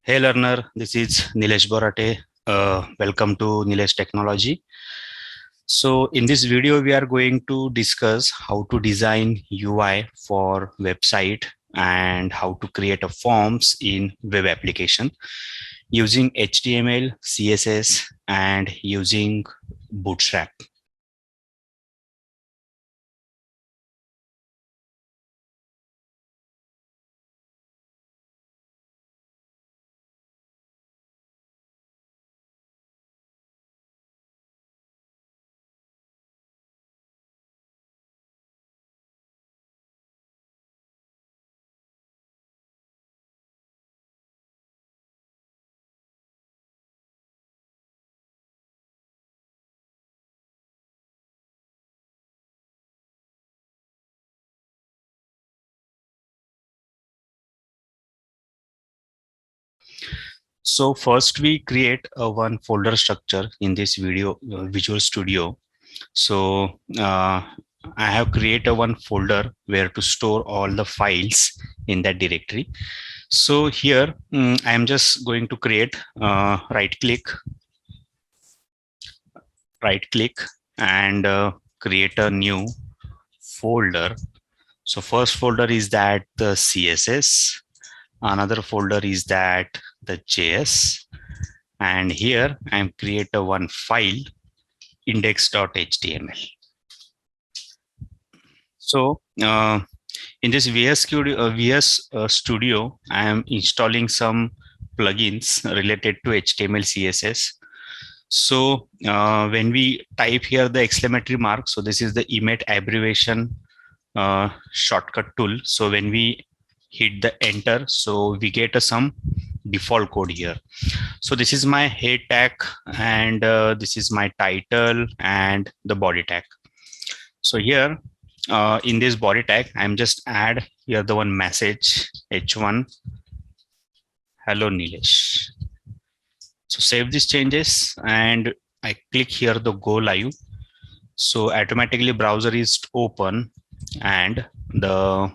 Hey learner, this is Nileshhanumantborate. Welcome to Nilesh Technology. So in this video, we are going to discuss how to design UI for website and how to create a forms in web application using HTML, CSS, and using Bootstrap. So first we create a one folder structure in this video Visual Studio. So I have created one folder where to store all the files in that directory. So here I am just going to create right click and create a new folder. So first folder is that the CSS, another folder is that the JS, and here I am create a one file index.html. So in this VS Studio, I am installing some plugins related to HTML, CSS. So when we type here the exclamatory mark, so this is the emit abbreviation shortcut tool. So when we hit the enter, so we get some default code here. So this is my head tag, and this is my title and the body tag. So here in this body tag, I'm just add here the one message h1 hello Nilesh. So save these changes and I click here the go live. So automatically browser is open and the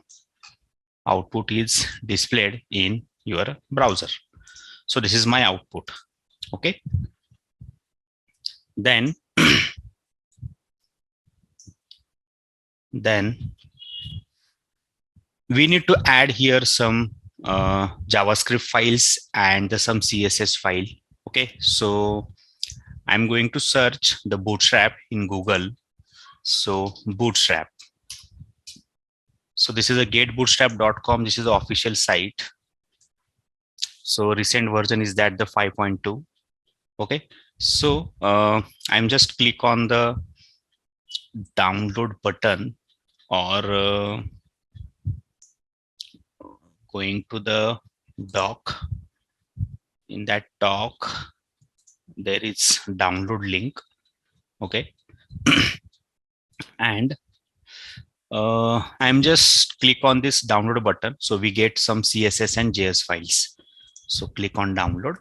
output is displayed in your browser. So this is my output. Okay. Then we need to add here some JavaScript files and some CSS file. Okay, so I'm going to search the Bootstrap in Google. So Bootstrap. So this is a getbootstrap.com. This is the official site. So recent version is that the 5.2. Okay, so I'm just click on the download button or going to the doc. In that doc, there is download link. Okay, and I'm just click on this download button. So we get some CSS and JS files. So click on download.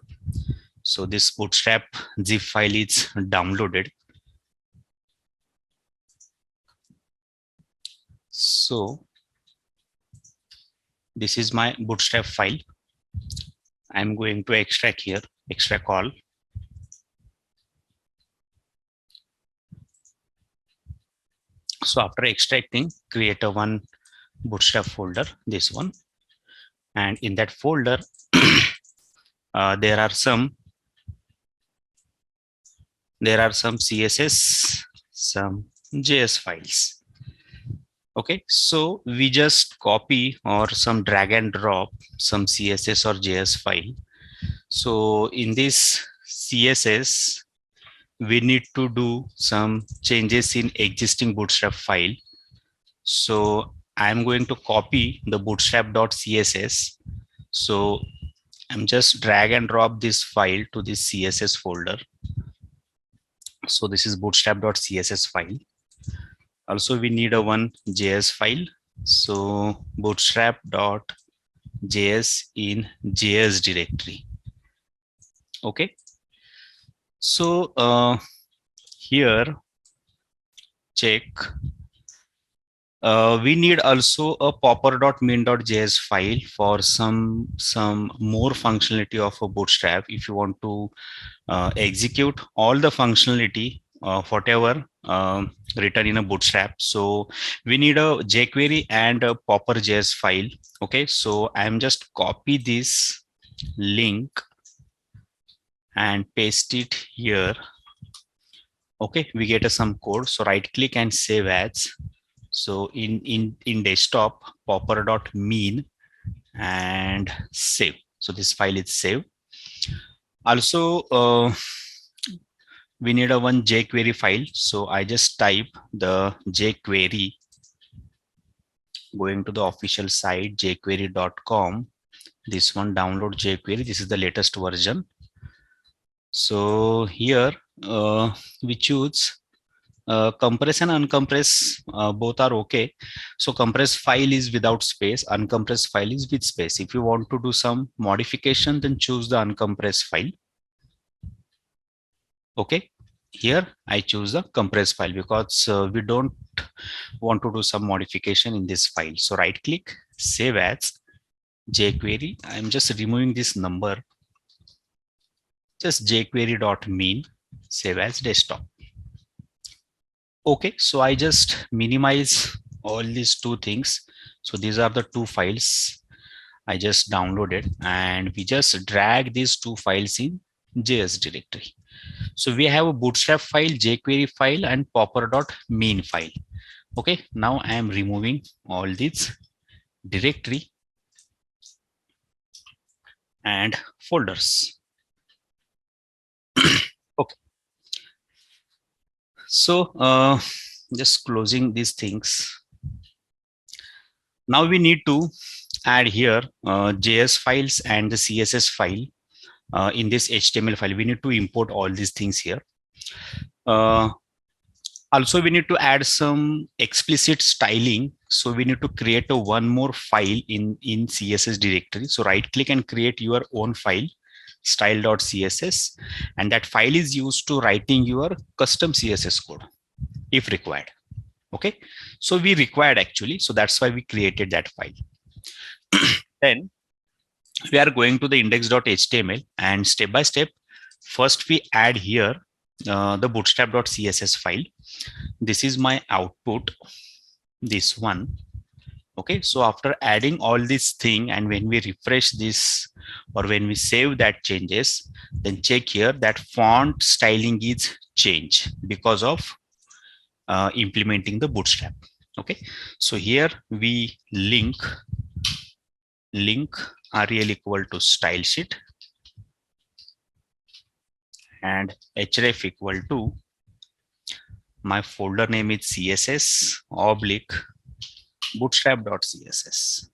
So this Bootstrap zip file is downloaded. So this is my Bootstrap file. I'm going to extract here, extract all. So after extracting, create a one Bootstrap folder, this one. And in that folder, there are some CSS, some JS files. Okay, so we just copy or some drag and drop some CSS or JS file. So in this CSS, we need to do some changes in existing Bootstrap file. So I'm going to copy the bootstrap.css. So I'm just drag and drop this file to this CSS folder. So this is bootstrap.css file. Also, we need a one JS file. So bootstrap.js in JS directory. Okay. So here check We need also a popper.min.js file for some more functionality of a Bootstrap. If you want to execute all the functionality, whatever written in a Bootstrap, so we need a Jquery and a popper.js file. Okay, so I'm just copy this link and paste it here. Okay, we get some code. So right click and save as. So in desktop, popper.min and save. So this file is saved. Also, we need a one jQuery file. So I just type the jQuery, going to the official site jquery.com. This one, download jQuery. This is the latest version. So here we choose compress and uncompress, both are okay. So compress file is without space, uncompressed file is with space. If you want to do some modification, then choose the uncompressed file. Okay, here I choose the compressed file because we don't want to do some modification in this file. So right click, save as jQuery. I'm just removing this number, just jQuery.min, save as desktop. Okay, so I just minimize all these two things. So these are the two files I just downloaded, and we just drag these two files in JS directory. So we have a Bootstrap file, jQuery file, and popper.min file. Okay, now I am removing all these directory and folders. Okay, so just closing these things. Now we need to add here JS files and the CSS file. In this HTML file, we need to import all these things here. Also, we need to add some explicit styling. So we need to create a one more file in CSS directory. So right click and create your own file, style.css, and that file is used to writing your custom CSS code if required. Okay, so we required actually, so that's why we created that file. Then we are going to the index.html, and step by step, first we add here the bootstrap.css file. This is my output, this one. Okay, so after adding all this thing, and when we refresh this or when we save that changes, then check here that font styling is changed because of implementing the Bootstrap. Okay, so here we link rel equal to style sheet and href equal to my folder name is css / bootstrap.css.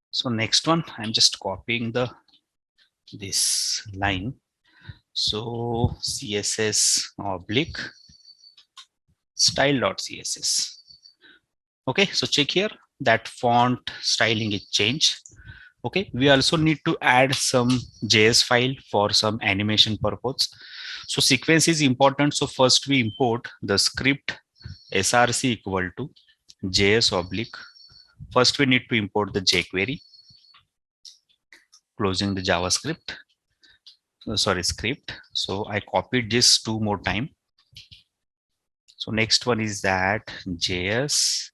So next one, I'm just copying this line. So css / style.css. Okay, so check here that font styling is changed. Okay, we also need to add some JS file for some animation purpose. So sequence is important. So first we import the script src equal to js / first we need to import the jQuery, closing the JavaScript, script. So I copied this 2 more time. So next one is that js,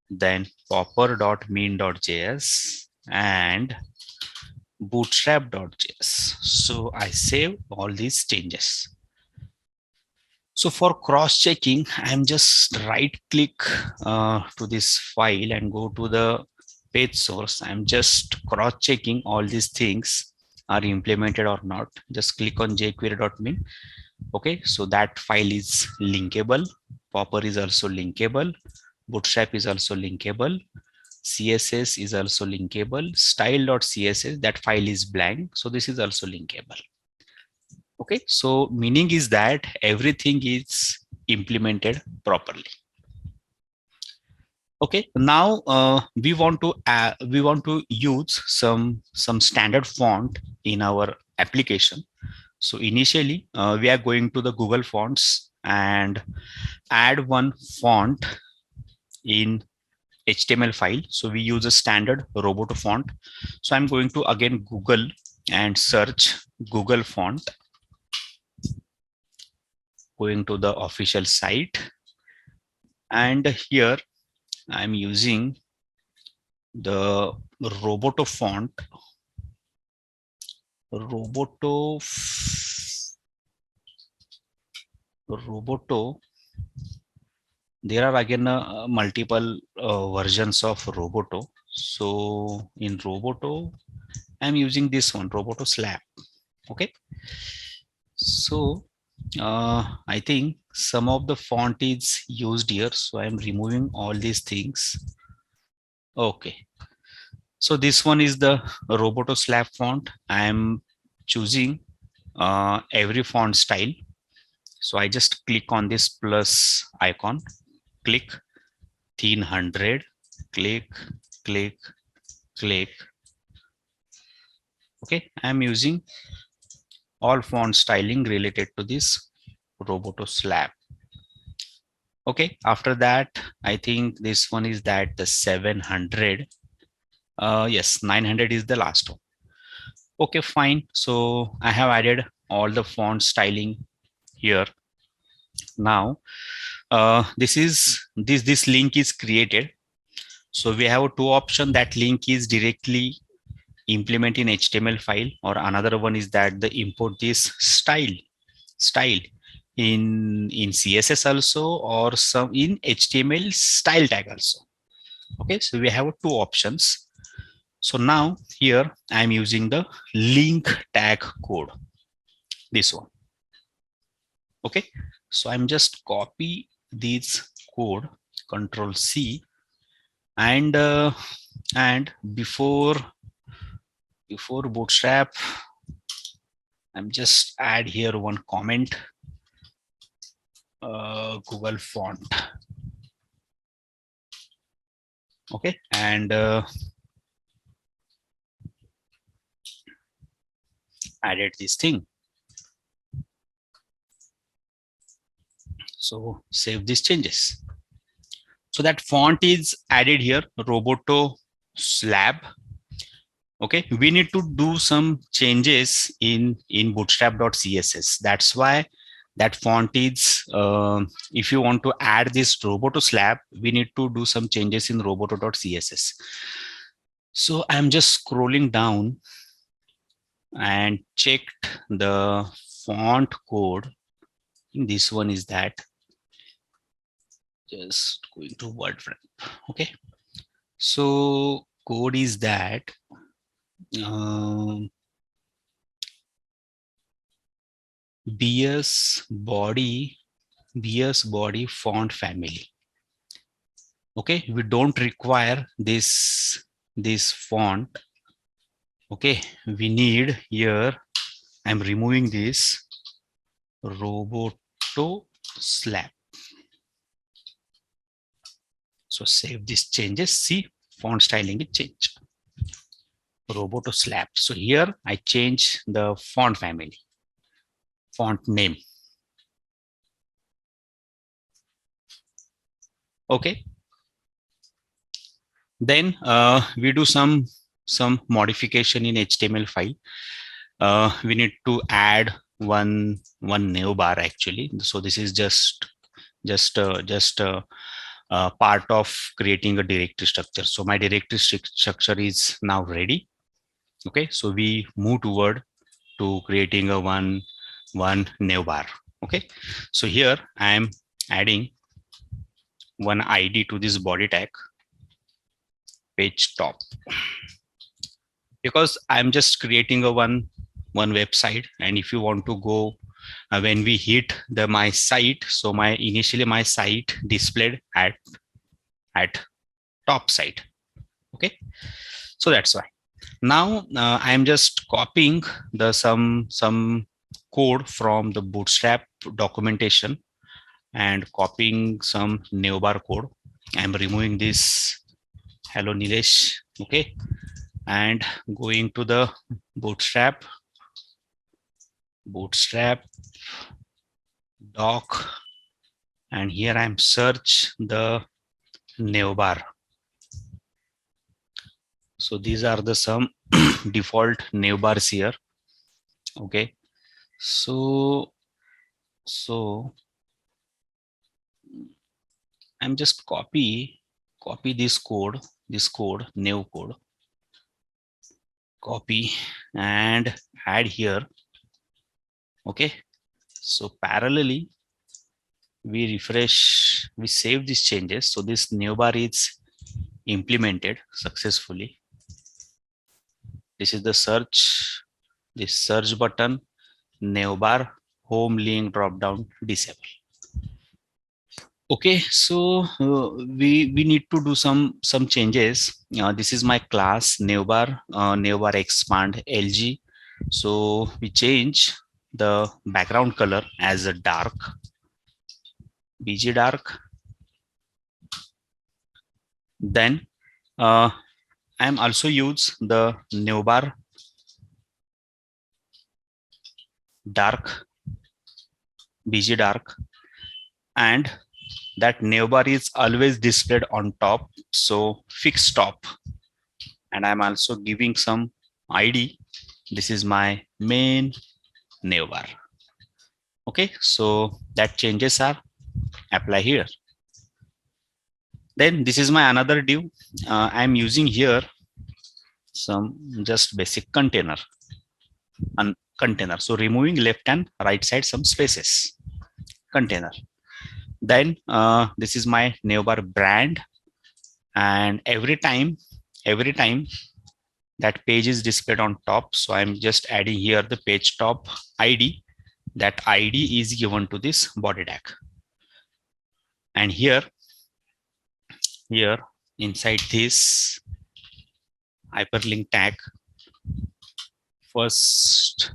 then popper.min.js and bootstrap.js. So I save all these changes. So for cross-checking, I'm just right-click to this file and go to the page source. I'm just cross-checking all these things are implemented or not. Just click on jquery.min. Okay, so that file is linkable. Popper is also linkable. Bootstrap is also linkable. CSS is also linkable. Style.css, that file is blank. So this is also linkable. Okay, so meaning is that everything is implemented properly. Okay, now we want to use some standard font in our application. So initially we are going to the Google Fonts and add one font in HTML file. So we use a standard Roboto font. So I'm going to again Google and search Google font, going to the official site, and here I'm using the Roboto font. Roboto. There are again multiple versions of Roboto. So in Roboto, I'm using this one, Roboto Slab. Okay. So I think some of the font is used here. So I'm removing all these things. Okay. So this one is the Roboto Slab font. I'm choosing every font style. So I just click on this plus icon, click 100, click, click, click. Okay, I'm using all font styling related to this Roboto Slab. Okay, after that, I think this one is that the 700. Yes, 900 is the last one. Okay, fine. So I have added all the font styling here. Now, this link is created. So we have two options. That link is directly implement in HTML file, or another one is that the import this style in CSS also, or some in HTML style tag also. Okay, so we have two options. So now here I'm using the link tag code, this one. Okay, so I'm just copy this code, Control C, and before Bootstrap, I'm just add here one comment, Google font. Okay, and added this thing. So save these changes. So that font is added here, Roboto Slab. Okay, we need to do some changes in bootstrap.css. That's why that font is, if you want to add this Roboto Slab, we need to do some changes in roboto.css. So I'm just scrolling down and checked the font code. This one is that, just going to word frame. Okay, so code is that BS body font family. Okay, we don't require this font. Okay, we need here, I'm removing this Roboto Slab. So save these changes. See, font styling is changed. Roboto Slab. So here I change the font family, font name. Okay. Then we do some modification in HTML file. We need to add one navbar actually. So this is just part of creating a directory structure. So my directory structure is now ready. Okay, so we move toward to creating a one navbar. Okay, so here I am adding one ID to this body tag, page top, because I'm just creating a one website. And if you want to go, when we hit the my site, so initially my site displayed at top site. Okay, so that's why now I'm just copying the some code from the Bootstrap documentation and copying some navbar code. I'm removing this hello Nilesh. Okay, and going to the Bootstrap doc and here I'm search the navbar. So these are the some default navbars here. Okay, so I'm just copy this code, nav code, copy and add here. Okay, so parallelly we refresh, we save these changes. So this navbar is implemented successfully. This is the search, this search button, navbar, home link drop down disable. Okay, so we need to do some changes. This is my class navbar, navbar expand LG. So we change the background color as a dark, BG dark. Then I'm also use the navbar dark, BG dark, and that navbar is always displayed on top. So fix top, and I'm also giving some ID. This is my main navbar. Okay, so that changes are apply here. Then this is my another div. I'm using here some just basic container and container. So removing left and right side some spaces, container. Then this is my navbar brand, and every time that page is displayed on top, so I'm just adding here the page top ID. That ID is given to this body tag, and here inside this hyperlink tag, first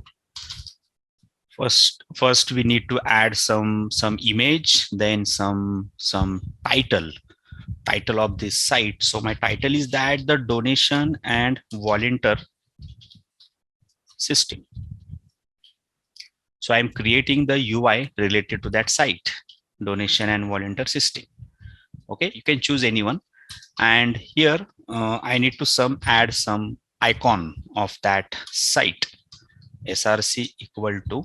we need to add some image, then some title of this site. So my title is that the donation and volunteer system. So I'm creating the UI related to that site, donation and volunteer system. Okay, you can choose anyone, and here I need to add some icon of that site, src equal to.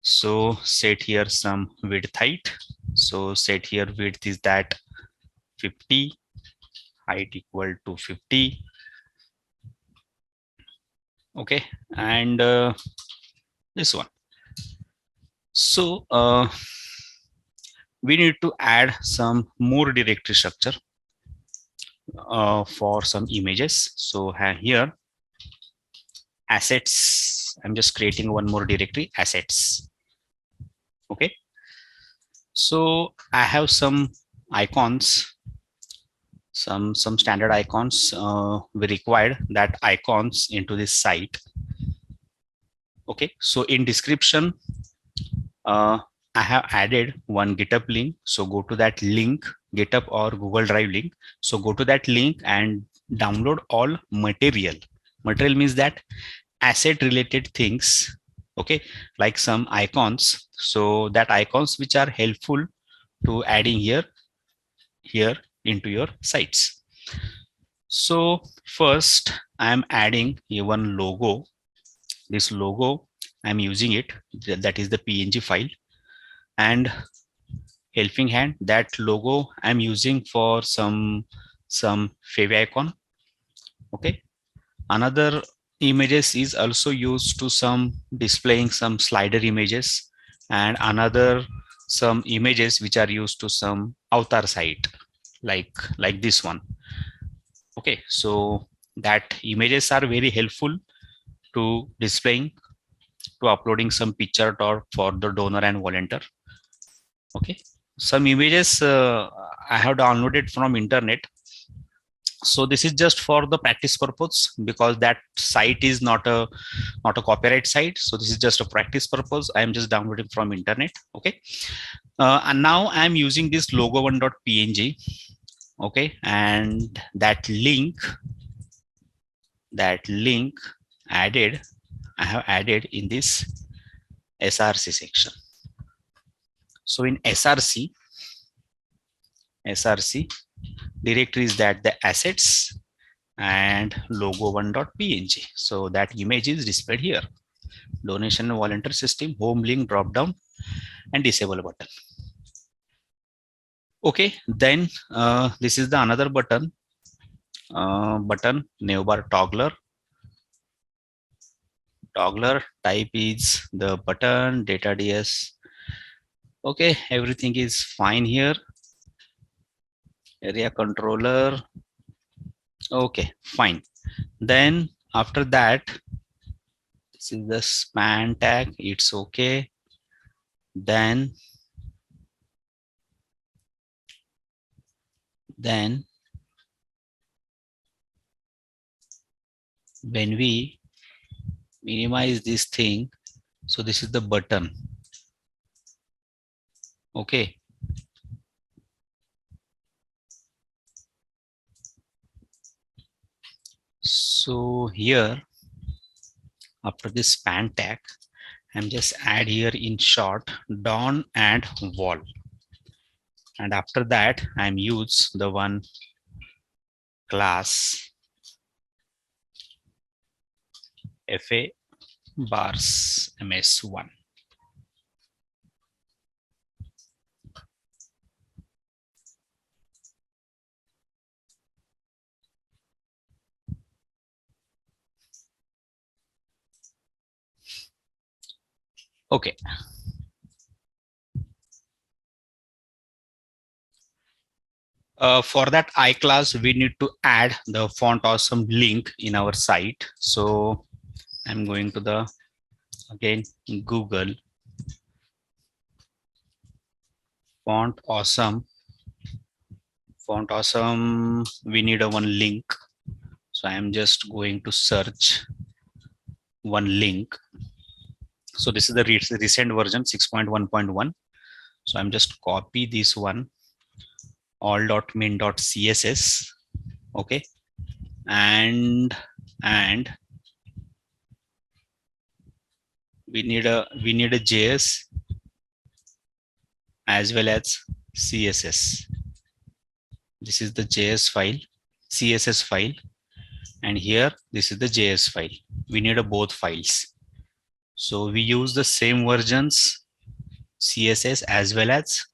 So set here some width height. So set here width is that 50, height equal to 50. Okay, and this one. So we need to add some more directory structure for some images. So here assets, I'm just creating one more directory, assets. Okay, so I have some icons, some standard icons. We required that icons into this site. Okay, so in description I have added one GitHub link. So go to that link, GitHub or Google Drive link. So go to that link and download all material. Material means that asset related things. Okay, like some icons. So that icons which are helpful to adding here into your sites. So first I'm adding here one logo. This logo I'm using it, that is the PNG file, and helping hand, that logo I'm using for some favicon. Okay, another images is also used to some displaying some slider images, and another some images which are used to some avatar site like this one. Okay, so that images are very helpful to displaying, to uploading some picture or for the donor and volunteer. Okay, some images I have downloaded from internet. So this is just for the practice purpose, because that site is not a copyright site. So this is just a practice purpose. I am just downloading from internet. Okay, and now I am using this logo1.png. Okay, and that link added, I have added in this src section. So in src directory is that the assets and logo1.png. So that image is displayed here. Donation and volunteer system, home link, drop down, and disable button. Okay, then this is the another button. Navbar toggler type is the button data ds. Okay, everything is fine here. Area controller. Okay, fine. Then after that, this is the span tag. It's okay. Then when we minimize this thing, so this is the button. Okay. So here, after this span tag, I'm just add here in short don and wall. And after that, I'm use the one class fa bars ms1. Okay. For that I class, we need to add the font awesome link in our site. So I'm going to the again Google font awesome. We need a one link. So I'm just going to search one link. So this is the recent version 6.1.1. So I'm just copy this one all.min.css. Okay, and we need a JS as well as CSS. This is the JS file, CSS file, and here this is the JS file. We need a both files. So we use the same versions, CSS as well as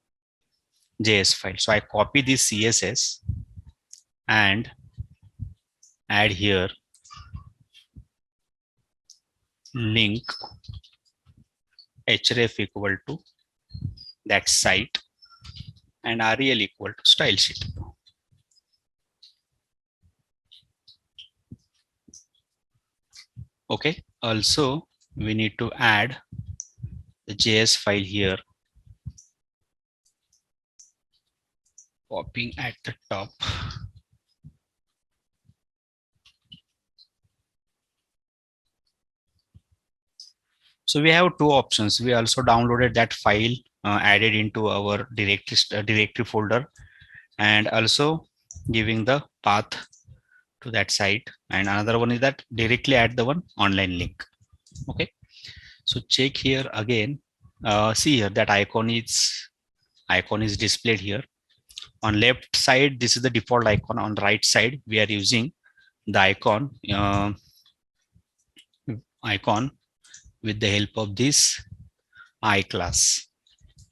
JS file. So I copy this CSS and add here link href equal to that site and rel equal to style sheet. Okay, also we need to add the JS file here, copying at the top. So we have two options. We also downloaded that file, added into our directory folder, and also giving the path to that site. And another one is that directly add the one online link. Okay. So check here again. See here that icon is displayed here. On left side, this is the default icon. On the right side, we are using the icon with the help of this I class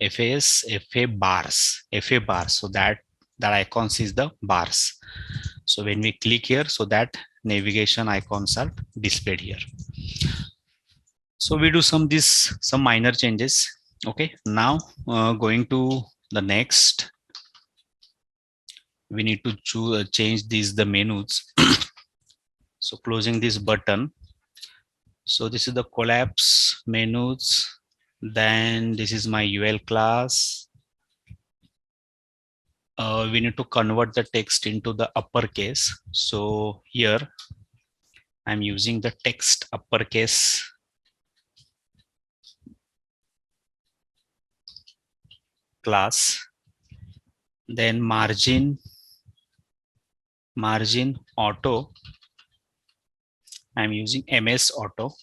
fa bars. So that icon is the bars. So when we click here, so that navigation icons are displayed here. So we do some minor changes. Okay, now going to the next, we need to change the menus. So closing this button. So this is the collapse menus. Then this is my UL class. We need to convert the text into the uppercase. So here I'm using the text uppercase class. Then margin auto, I'm using MS auto.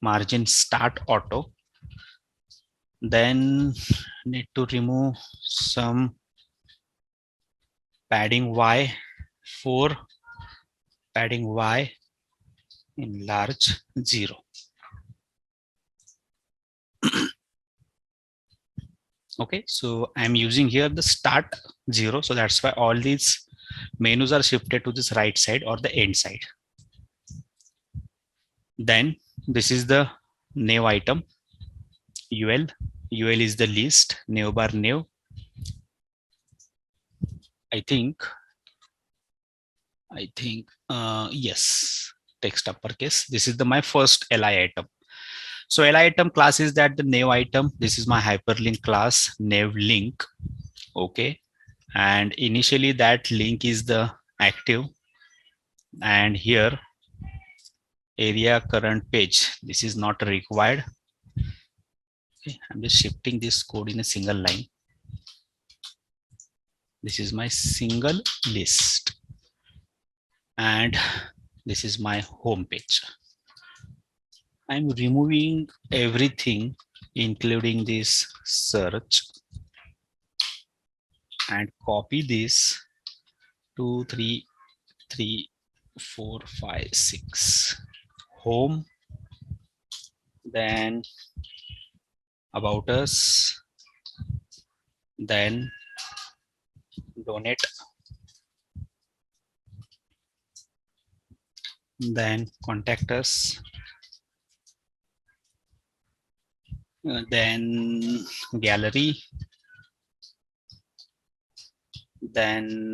Margin start auto, Then need to remove some padding y, 4, padding y in large 0. Okay, so I'm using here the start 0, so that's why all these menus are shifted to this right side or the end side. Then this is the nav item, ul. Ul is the list, nav bar nav. I think yes, text uppercase. This is the my first li item. So li item class is that the nav item. This is my hyperlink class, nav link. Okay, and initially that link is the active, and here area current page, this is not required. Okay, I'm just shifting this code in a single line. This is my single list, and this is my home page. I'm removing everything including this search and copy this 2 3 3 4 5 6 home, then about us, then donate, then contact us, then gallery, then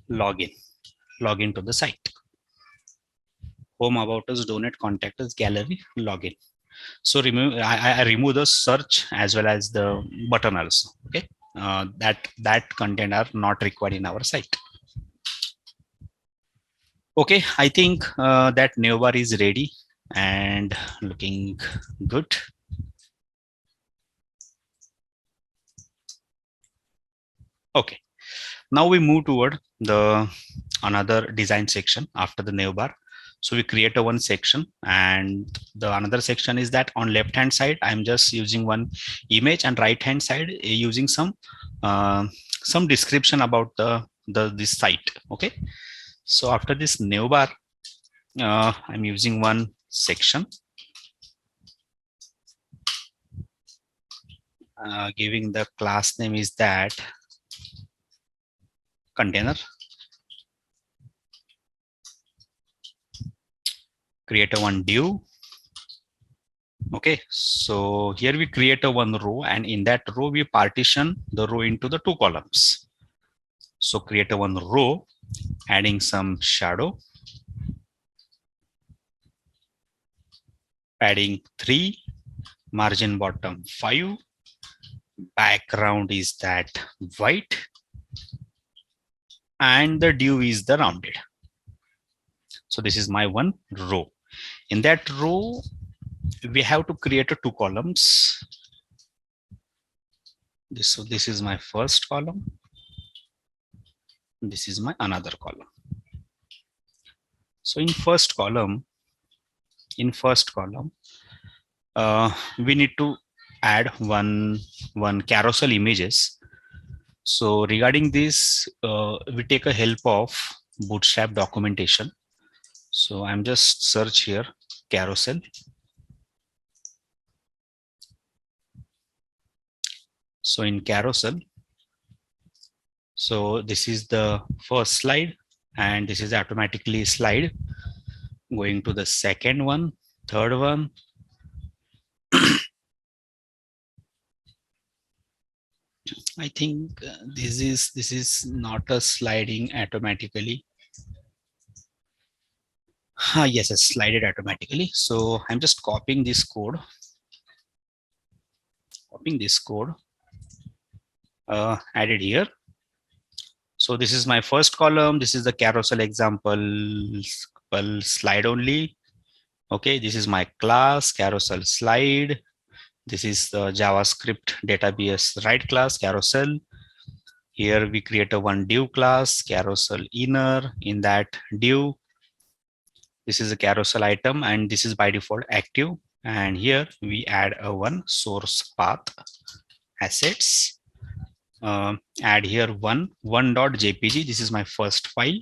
login to the site. Home, about us, donate, contact us, gallery, login. So remove, I remove the search as well as the button also. Okay, that content are not required in our site. Okay, I think that new bar is ready and looking good. Okay, now we move toward the another design section after the new bar. So we create a one section, and the another section is that on left hand side I'm just using one image, and right hand side using some description about this site. Okay, so after this new bar, I'm using one section, giving the class name is that container, create a one div. Okay, so here we create a one row, and in that row we partition the row into the two columns. So create a one row, adding some shadow, padding 3, margin bottom 5, background is that white, and the div is the rounded. So this is my one row. In that row, we have to create a two columns. So this is my first column. This is my another column. So in first column, we need to add one carousel images. So regarding this, we take a help of Bootstrap documentation. So I'm just search here carousel. So in carousel, so this is the first slide, and this is automatically slide going to the second one, third one. I think this is not a sliding automatically. Yes, it's slided automatically. So I'm just copying this code. Added here. So this is my first column. This is the carousel example slide only. Okay, this is my class carousel slide. This is the JavaScript database right class carousel. Here we create a one div class carousel inner. In that div, this is a carousel item, and this is by default active. And here we add a one source path assets. Add here one.jpg. This is my first file.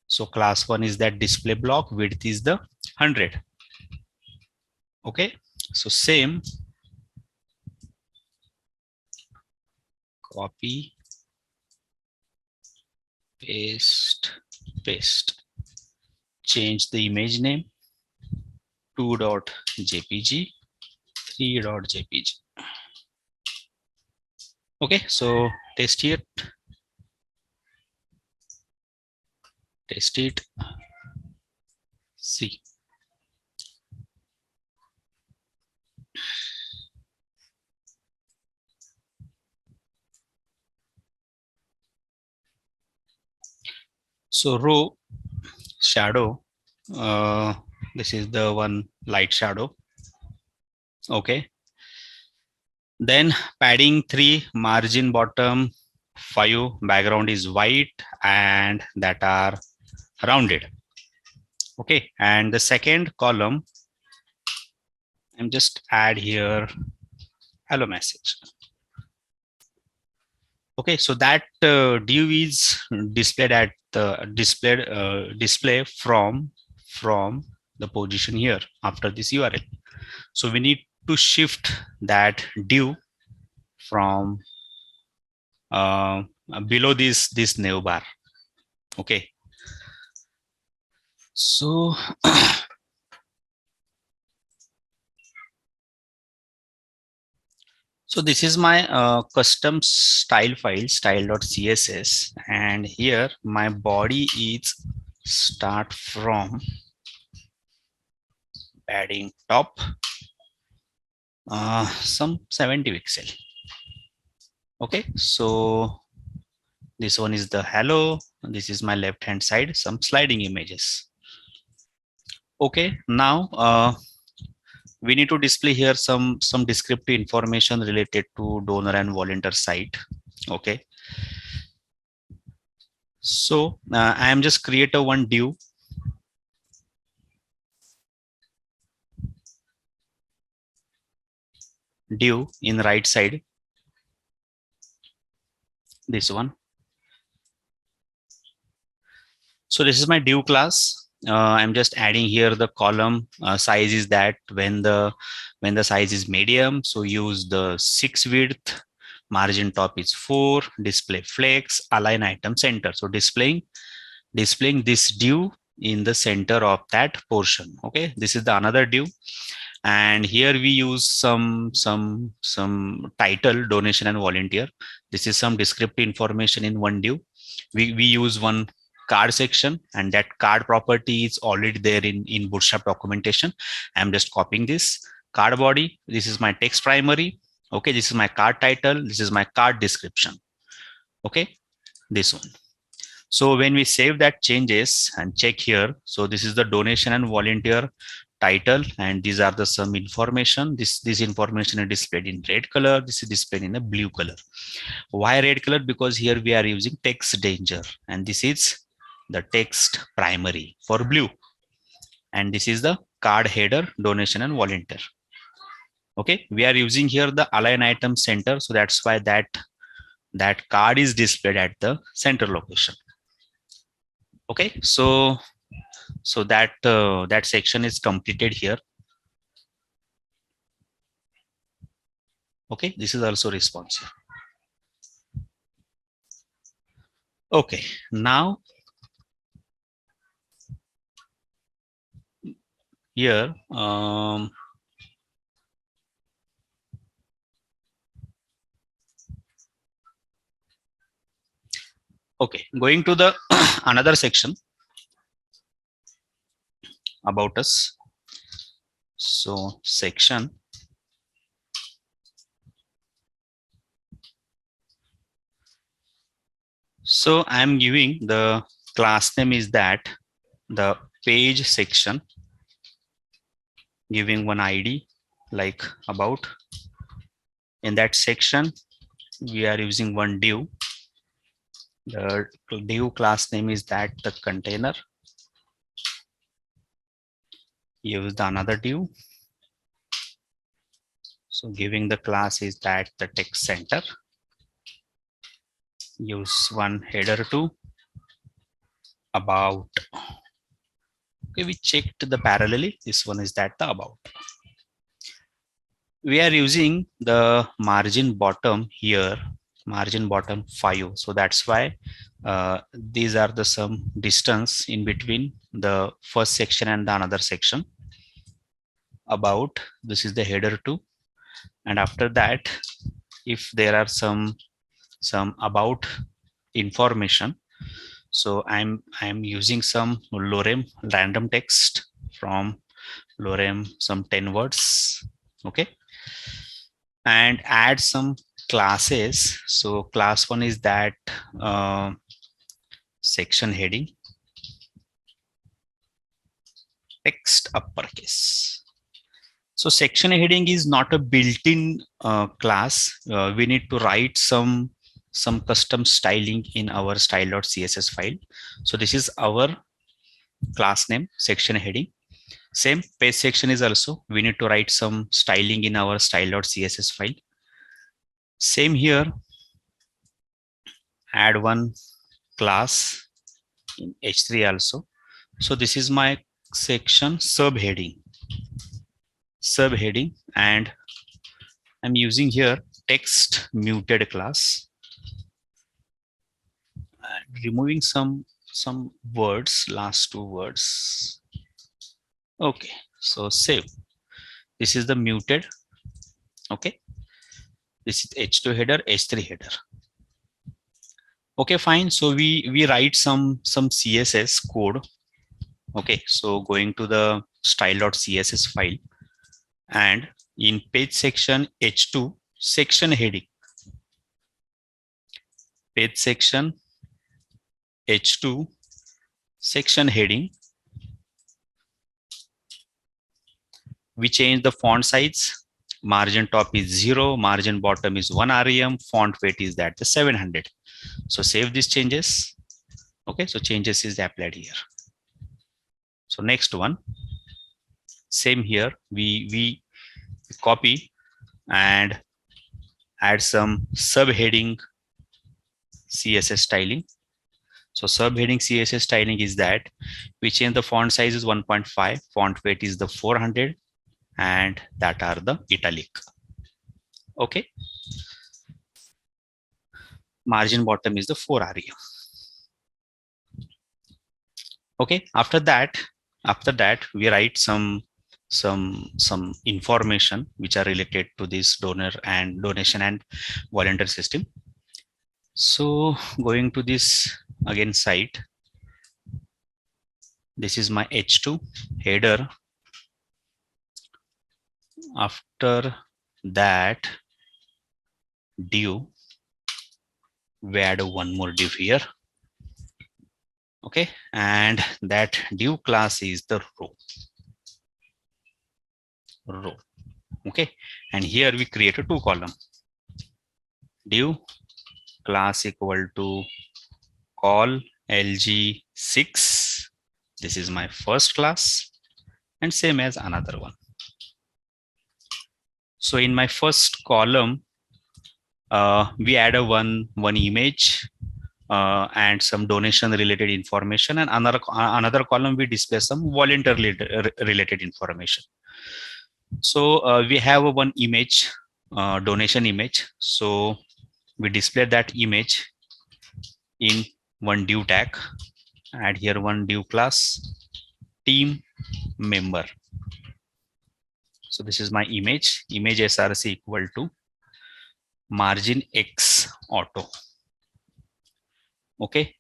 So class one is that display block, width is the 100. Okay, so same, copy, paste, change the image name 2.jpg, 3.jpg. Okay, so test it, see. So row shadow, this is the one light shadow. Okay, then padding 3, margin bottom 5, background is white and that are rounded. Okay, and the second column, I'm just add here hello message. Okay, so that div is displayed at the display from the position here after this URL. So we need to shift that div from below this nav bar. Okay, so so this is my custom style file, style.css, and here my body is start from padding top some 70 pixel. Okay, so this one is the hello, this is my left hand side, some sliding images. Okay, now we need to display here some descriptive information related to donor and volunteer site. Okay, so I am just create a one div, in right side, this one. So this is my div class. I'm just adding here the column size is that when the size is medium, so use the 6 width, margin top is 4, display flex, align item center. So displaying this div in the center of that portion. Okay, this is the another div, and here we use some title, donation and volunteer. This is some descriptive information in one div. We use one card section, and that card property is already there in Bootstrap documentation. I'm just copying this card body. This is my text primary. Okay, this is my card title, this is my card description. Okay, this one. So when we save that changes and check here, so this is the donation and volunteer title, and these are the some information. This information is displayed in red color, this is displayed in a blue color. Why red color? Because here we are using text danger, and this is the text primary for blue, and this is the card header, donation and volunteer. Okay, we are using here the align item center, so that's why that card is displayed at the center location. Okay, so that that section is completed here. Okay, this is also responsive. Okay, now here okay, going to the another section about us. So section, so I'm giving the class name is that the page section, giving one ID like about. In that section we are using one div. The div class name is that the container. Use the another div, So giving the class is that the text center. Use one header to about. Okay, we checked the parallelly. This one is that the about. We are using the margin bottom here, margin bottom 5. So that's why these are the some distance in between the first section and the another section. About, this is the header 2, and after that, if there are some about information, so I'm using some lorem random text from lorem, some 10 words. Okay, and add some classes. So class 1 is that section heading text uppercase. So section heading is not a built-in class. We need to write some custom styling in our style.css file. So this is our class name, section heading. Same page section is also, we need to write some styling in our style.css file. Same here, add one class in h3 also. So this is my section subheading, and I'm using here text muted class, and removing some words, last 2 words. Okay, so save. This is the muted. Okay, this is h2 header, h3 header. Okay, fine. So we write some css code. Okay, so going to the style.css file, and in page section h2 section heading, page section h2 section heading, we change the font size. Margin top is 0, margin bottom is 1 rem, font weight is that the 700. So save these changes. Okay, so changes is applied here. So next one, same here, we copy and add some subheading css styling. So subheading css styling is that we change the font size is 1.5, font weight is the 400, and that are the italic. Okay, margin bottom is the 4 rem. Okay, after that we write some information which are related to this donor and donation and volunteer system. So going to this again site, this is my h2 header. After that div, we add one more div here. Okay, and that div class is the row. Okay, and here we create a 2 column. Div class equal to call lg6. This is my first class, and same as another one. So in my first column, we add a one image and some donation related information, and another column we display some volunteer related information. So we have a one image, donation image. So we display that image in one div tag. Add here one div class team member. So this is my image src equal to margin x auto. Okay,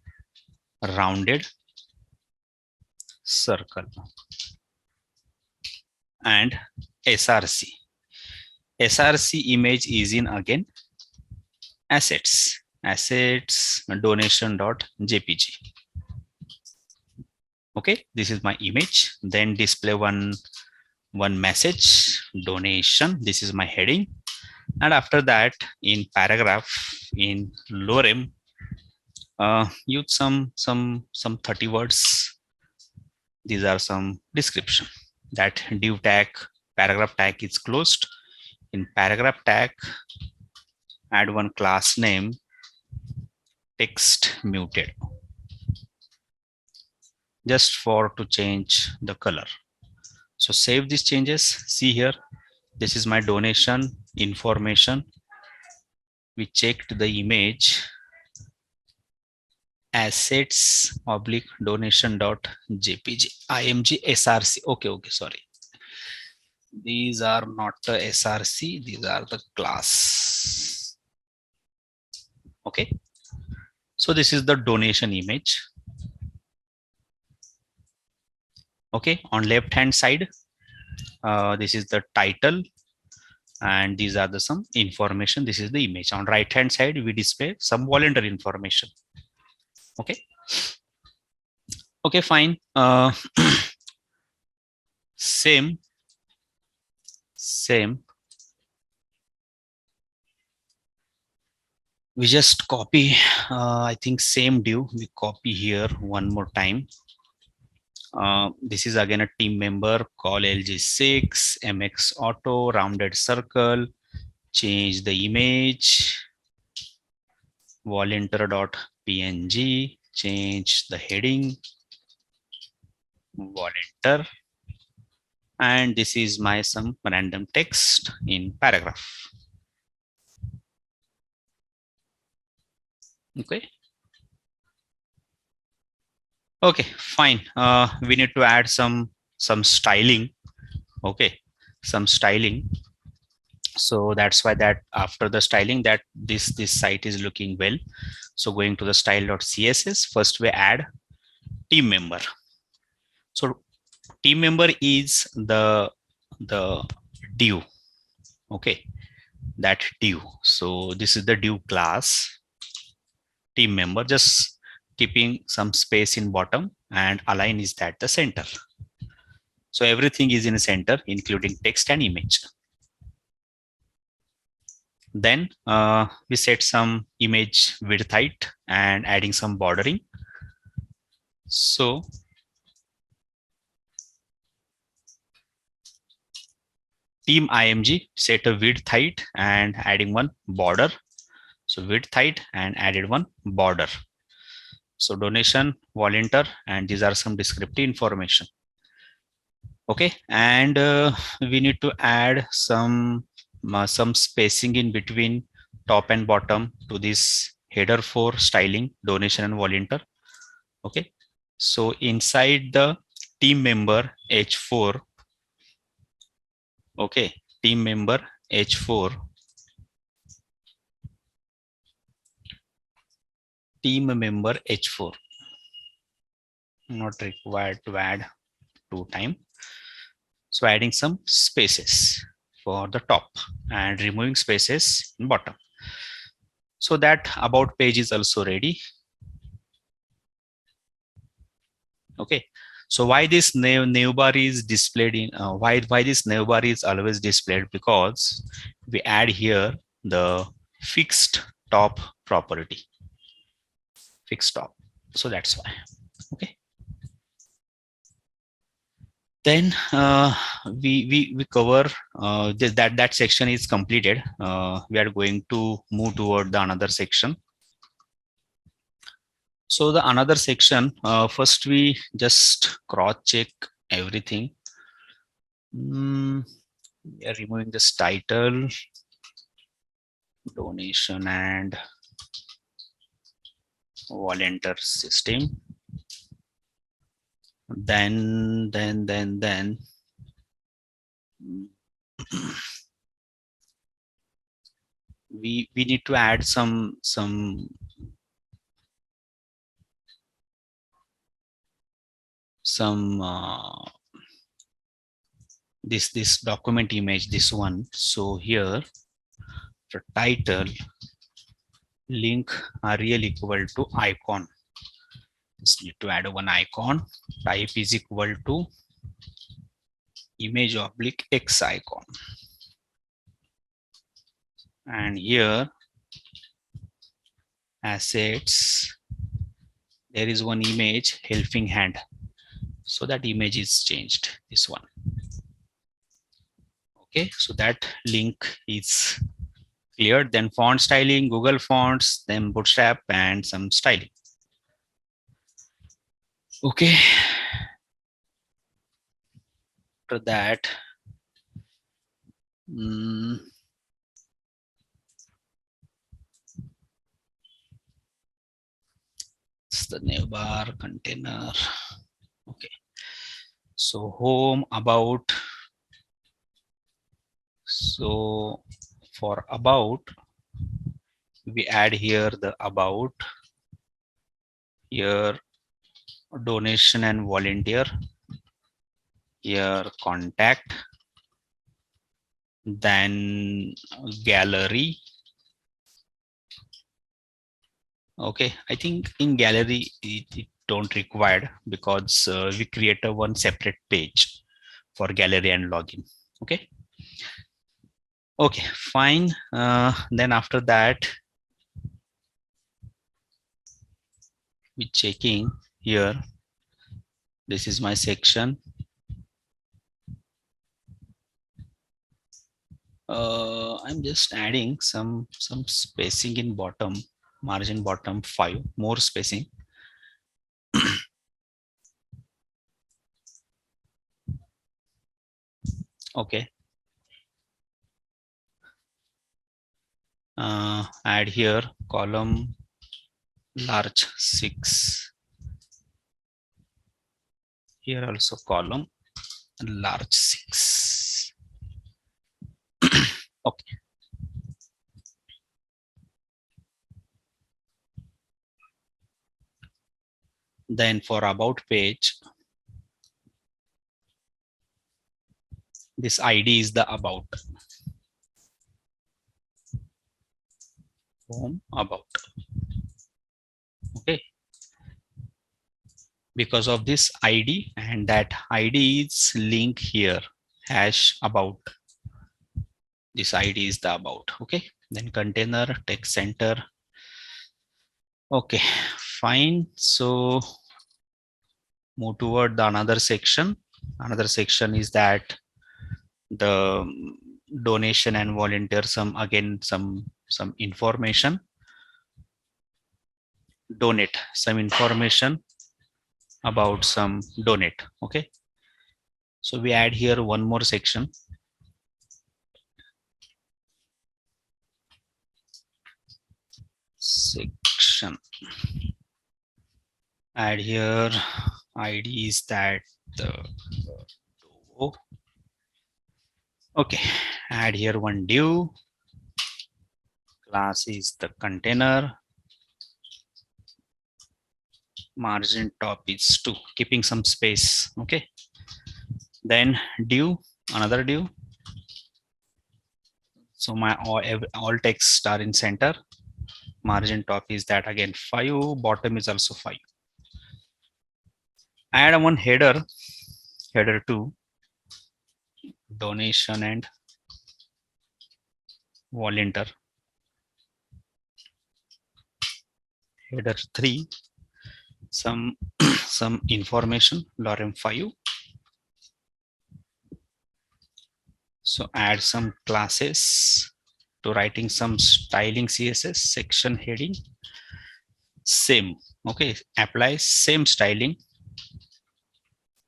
rounded circle, and src image is in again assets donation.jpg. Okay, this is my image. Then display one message donation. This is my heading, and after that in paragraph in lorem, use some 30 words. These are some description. That div tag paragraph tag is closed. in paragraph tag, add one class name, text muted, just for to change the color. So save these changes. See here, this is my donation information. We checked the image assets oblique donation dot jpg img src. Okay, sorry. These are not the src, these are the class. Okay. So this is the donation image. Okay, on left hand side, this is the title, and these are the some information. This is the image. On right hand side, we display some volunteer information. Okay. Okay, fine. Same. We just copy. I think same div. We copy here one more time. This is again a team member, call LG6, MX Auto, rounded circle, change the image, volunteer.png, change the heading, volunteer, and this is my some random text in paragraph. Okay. Okay, fine. We need to add some styling. Okay, some styling. So that's why that after the styling that this site is looking well. So going to the style.css, first we add team member. So team member is the div. Okay, that div. So this is the div class team member, just keeping some space in bottom and align is that the center. So everything is in the center, including text and image. Then we set some image width height and adding some bordering. So team img set a width height and adding one border. So width height and added one border. So donation, volunteer, and these are some descriptive information. Okay, and we need to add some spacing in between top and bottom to this header for styling, donation and volunteer. Okay, so inside the team member h4, okay, team member h4, team member h4, not required to add 2 times. So adding some spaces for the top and removing spaces in bottom. So that about page is also ready. Okay. So why this navbar is displayed in why this navbar is always displayed? Because we add here the fixed top property, fixed top. So that's why. Okay. Then we cover that section is completed. We are going to move toward the another section. So the another section, first we just cross check everything. We are removing this title, donation and volunteer system. Then we need to add some this document image, this one. So here the title link rel equal to icon. Just need to add one icon. Type is equal to image oblique x icon. And here assets, there is one image helping hand. So that image is changed, this one. Okay, so that link is cleared. Then font styling, Google Fonts, then Bootstrap, and some styling. Okay. After that, it's the navbar container. Okay. So home, about. So for about, we add here the about, here donation and volunteer, here contact, then gallery. Okay, I think in gallery it don't required because we create a one separate page for gallery and login. Okay. Okay, fine. Then after that, we checking here. This is my section. I'm just adding some spacing in bottom, margin bottom 5, more spacing. Okay. Add here column large 6. Here also column large 6. Okay. Then for about page, this ID is the about. Home about. Okay. Because of this ID, and that ID is link here, hash about. This ID is the about. Okay. Then container, text center. Okay, fine. So move toward the another section. Another section is that the donation and volunteer, some information. Donate, some information about some donate. Okay. So we add here one more section. Section. Add here ID is that the okay. Add here one div. Class is the container. Margin top is 2, keeping some space. Okay. Then div, another div. So my all text are in center. Margin top is that again 5, bottom is also 5. Add one header, header 2, donation and volunteer. Header 3, some information, lorem 5. So add some classes to writing some styling CSS, section heading, same. Okay, apply same styling,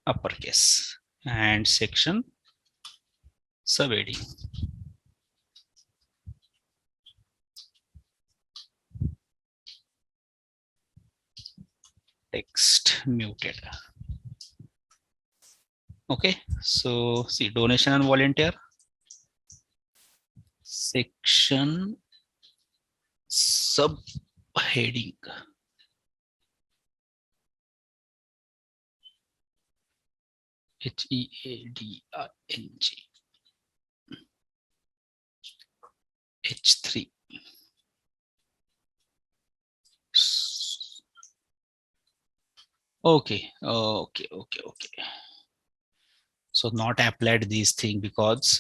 uppercase, and section subheading. Text muted. Okay, so see donation and volunteer, section subheading. HEADING H3. Okay. So not applied these things because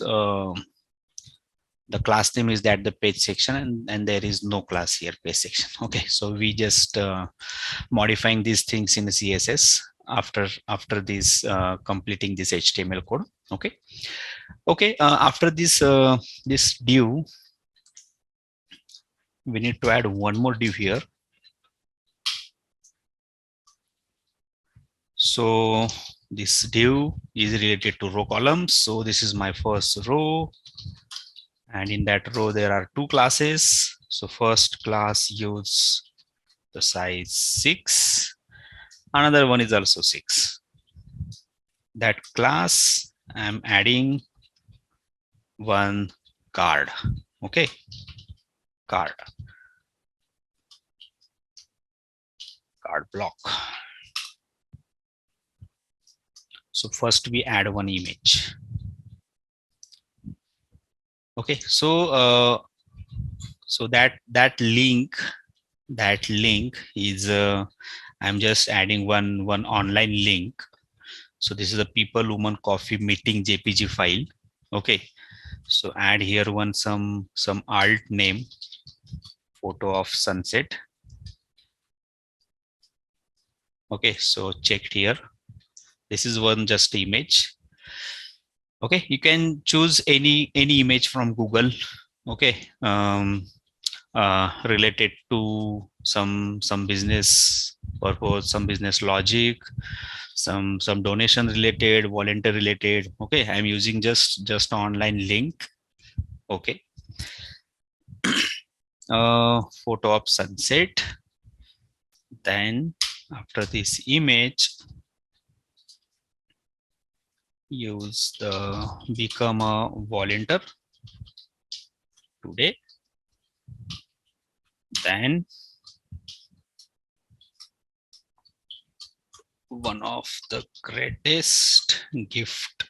the class name is that the page section, and there is no class here, page section. Okay, so we just modifying these things in the CSS. after this completing this HTML code. Okay. After this div, we need to add one more div here. So this div is related to row columns. So this is my first row, and in that row there are two classes. So first class use the size 6. Another one is also 6. That class I'm adding one card. Okay, card block. So first we add one image. Okay, so that link is I'm just adding one online link. So this is the people woman coffee meeting JPG file. Okay, so add here some alt name, photo of sunset. Okay, so checked here. This is one just image. Okay, you can choose any image from Google. Okay, related to some business purpose, some business logic, some donation related, volunteer related. Okay, I'm using just online link. Okay, photo of sunset. Then after this image, use the become a volunteer today. Then one of the greatest gift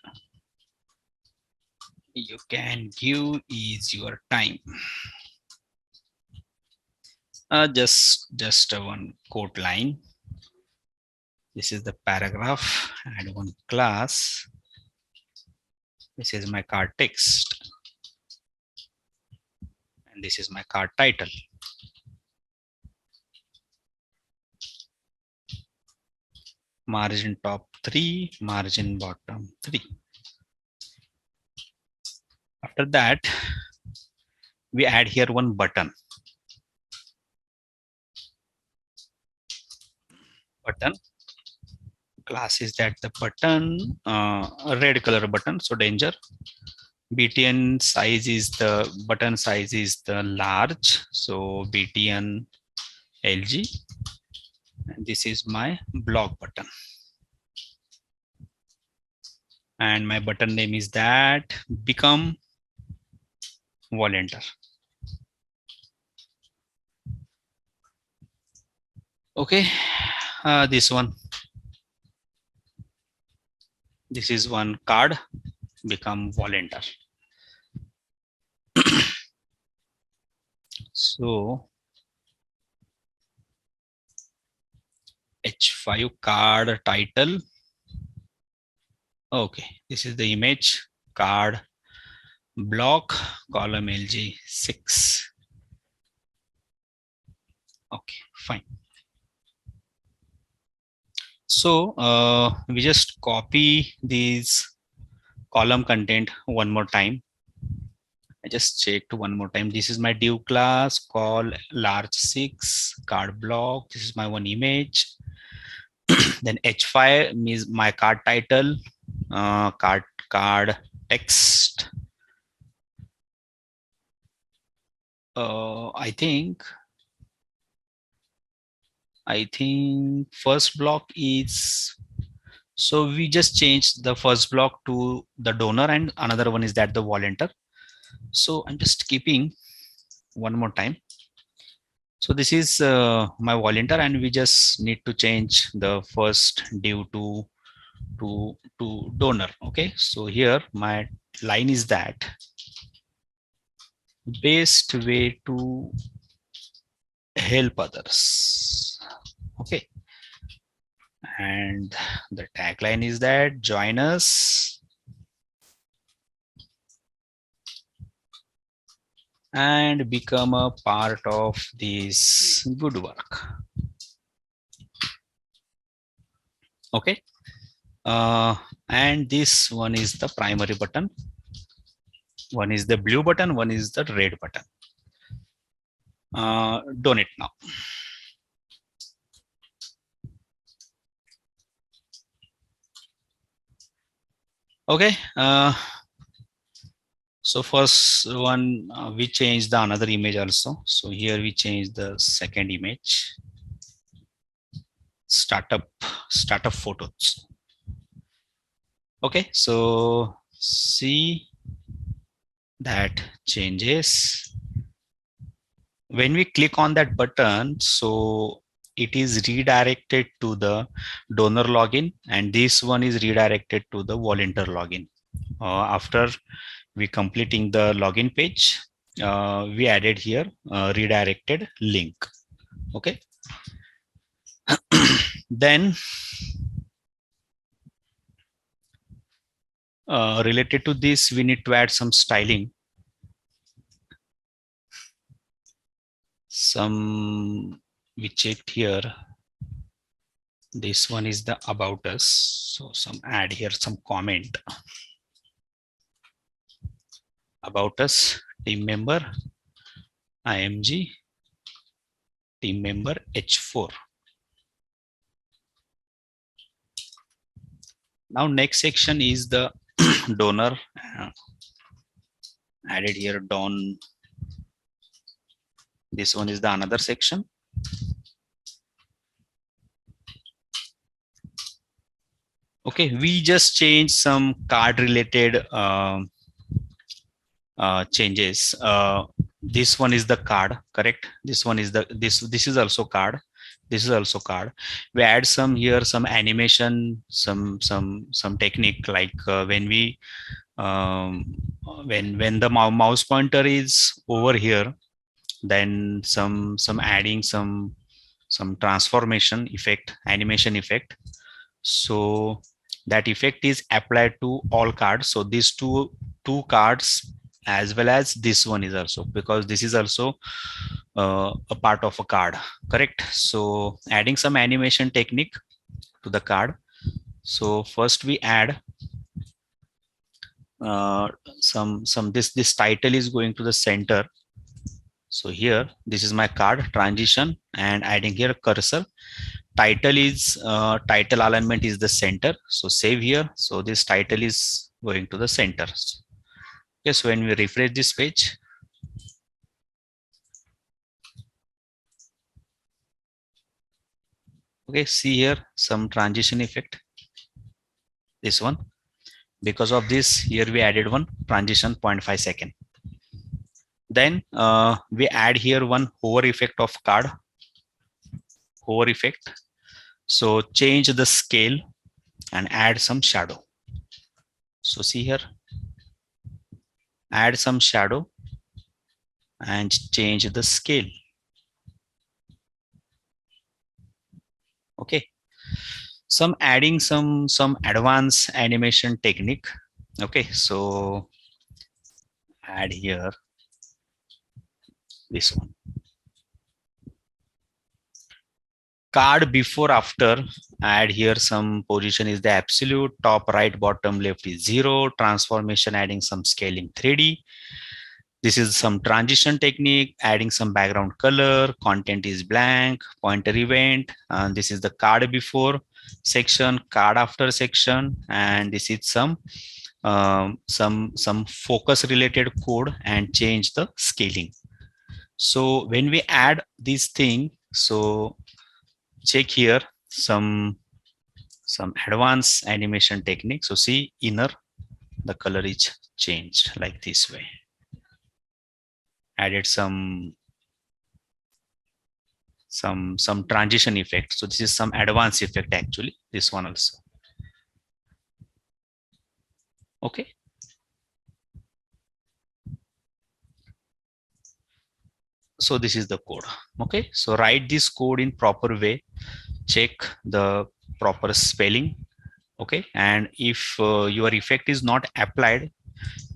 you can give is your time. Just one quote line. This is the paragraph. Add one class. This is my card text, and this is my card title. Margin top 3, margin bottom 3. After that, we add here one button. Class is that the button, a red color button, so danger. BTN size is the button size is the large, so BTN LG. And this is my blog button, and my button name is that become volunteer. Okay, this is one card, become volunteer. So H5 card title. Okay, this is the image, card block, column LG6. Okay, fine. So we just copy these column content one more time. I just checked one more time. This is my div class, call large 6, card block. This is my one image. Then H5 means my card title, card text. I think first block is, so we just changed the first block to the donor, and another one is that the volunteer. So I'm just keeping one more time. So this is my volunteer, and we just need to change the first div to donor. Okay, so here my line is that best way to help others. Okay, and the tagline is that join us and become a part of this good work. Okay. And this one is the primary button. One is the blue button, one is the red button. Done it now. Okay. So first one, we change the another image also. So here we change the second image. Startup photos. Okay. So see that changes. When we click on that button, so it is redirected to the donor login, and this one is redirected to the volunteer login. After we completing the login page, we added here redirected link. Okay. Then related to this, we need to add some styling. We checked here. This one is the about us. So some add here some comment. About us, team member, IMG, team member H4. Now next section is the donor. Added here don. This one is the another section. Okay, we just changed some card related changes. This one is the card, correct? This one is the this is also card. This is also card. We add some here some animation, some technique like when we when the mouse pointer is over here, then some adding some transformation effect, animation effect. So that effect is applied to all cards. So these two cards as well as this one is also, because this is also a part of a card, correct? So adding some animation technique to the card. So first we add this title is going to the center. So here this is my card transition, and adding here cursor. Title is title alignment is the center, so save here. So this title is going to the center. Yes, when we refresh this page, okay, see here some transition effect, this one. Because of this, here we added one transition 0.5 second. Then we add here one hover effect of card, hover effect. So change the scale and add some shadow. So see here, add some shadow and change the scale. Okay, adding some advanced animation technique. Okay, so add here this one, card before after. Add here some position is the absolute, top right bottom left is 0, transformation adding some scaling 3D. This is some transition technique, adding some background color, content is blank, pointer event, and this is the card before section, card after section, and this is some focus related code and change the scaling. So when we add this thing, so check here some advanced animation technique. So see inner, the color is changed like this way. Added some transition effect. So this is some advanced effect actually, this one also. Okay. So this is the code. Okay, so write this code in proper way, check the proper spelling. Okay, and if your effect is not applied,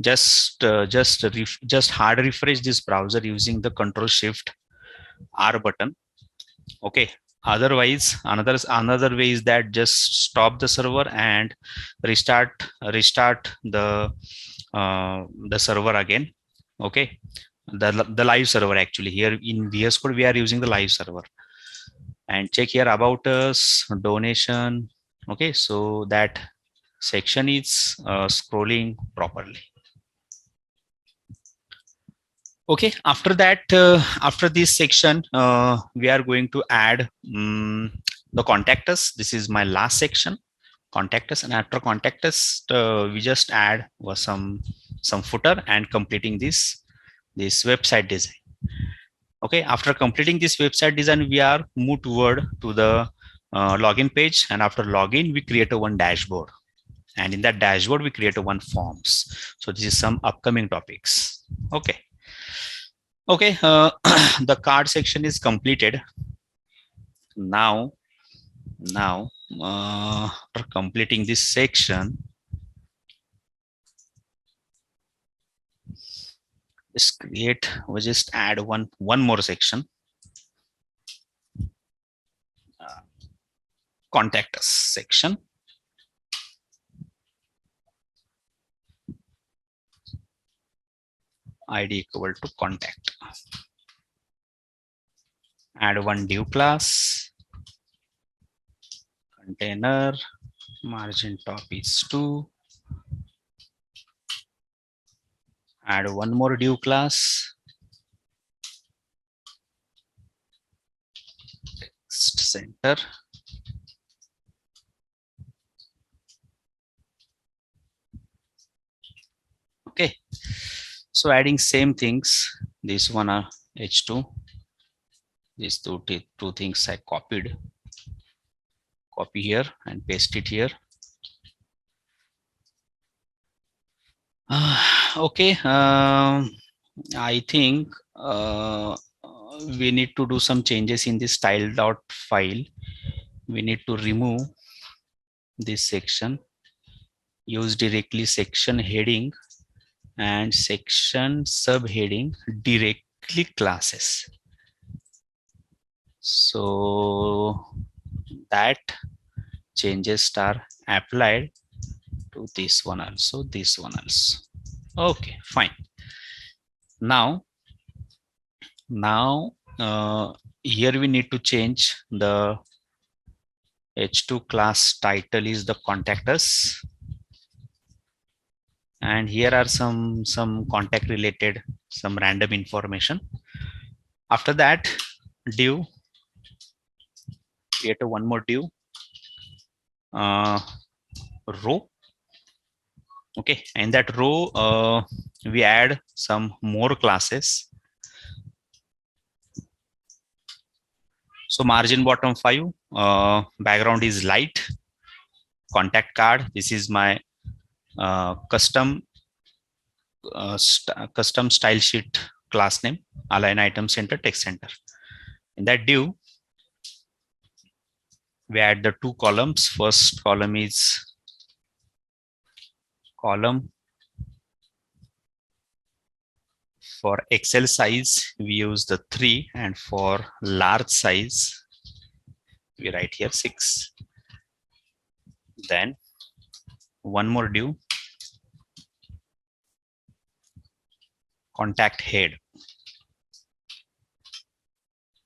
just hard refresh this browser using the Control Shift R button. Okay, Otherwise, another way is that just stop the server and restart the server again. Okay, the live server. Actually, here in VS Code we are using the live server, and check here about us, donation. Okay, so that section is scrolling properly. Okay, after that, after this section, we are going to add the contact us. This is my last section, contact us, and after contact us, we just add some footer and completing this website design. Okay, after completing this website design, we are move toward to the login page, and after login, we create a one dashboard, and in that dashboard, we create a one forms. So this is some upcoming topics. Okay. Okay, the card section is completed. Now after completing this section, just add one more section, contact us section. ID equal to contact. Add one div class, container, margin top is 2. Add one more div class, text center. Okay, so adding same things. This one are H2. These two things I copied. Copy here and paste it here. Okay, I think we need to do some changes in this style.file. We need to remove this section, use directly section heading and section subheading directly classes. So that changes are applied to this one also, this one also. Okay, fine. Now here we need to change the H2 class title is the contact us, and here are some contact related, some random information. After that, div, create a one more div, row. Okay, in that row we add some more classes. So margin bottom 5, background is light, contact card. This is my custom style sheet class name, align item center, text center. In that div, we add the two columns. First column is column for Excel size. We use the 3, and for large size, we write here 6. Then one more div, contact head.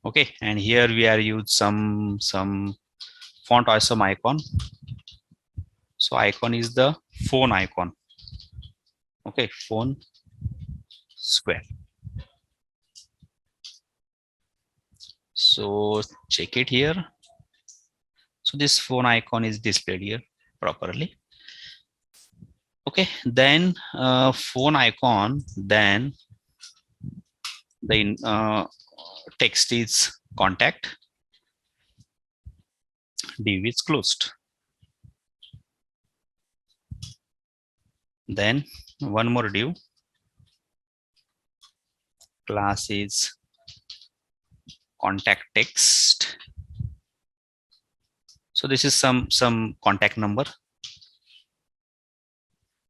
Okay, and here we are use some font awesome icon. So icon is the phone icon. Okay, phone square. So check it here. So this phone icon is displayed here properly. Okay, then phone icon, then the text is contact, div is closed. Then one more div, class is contact text. So this is some contact number.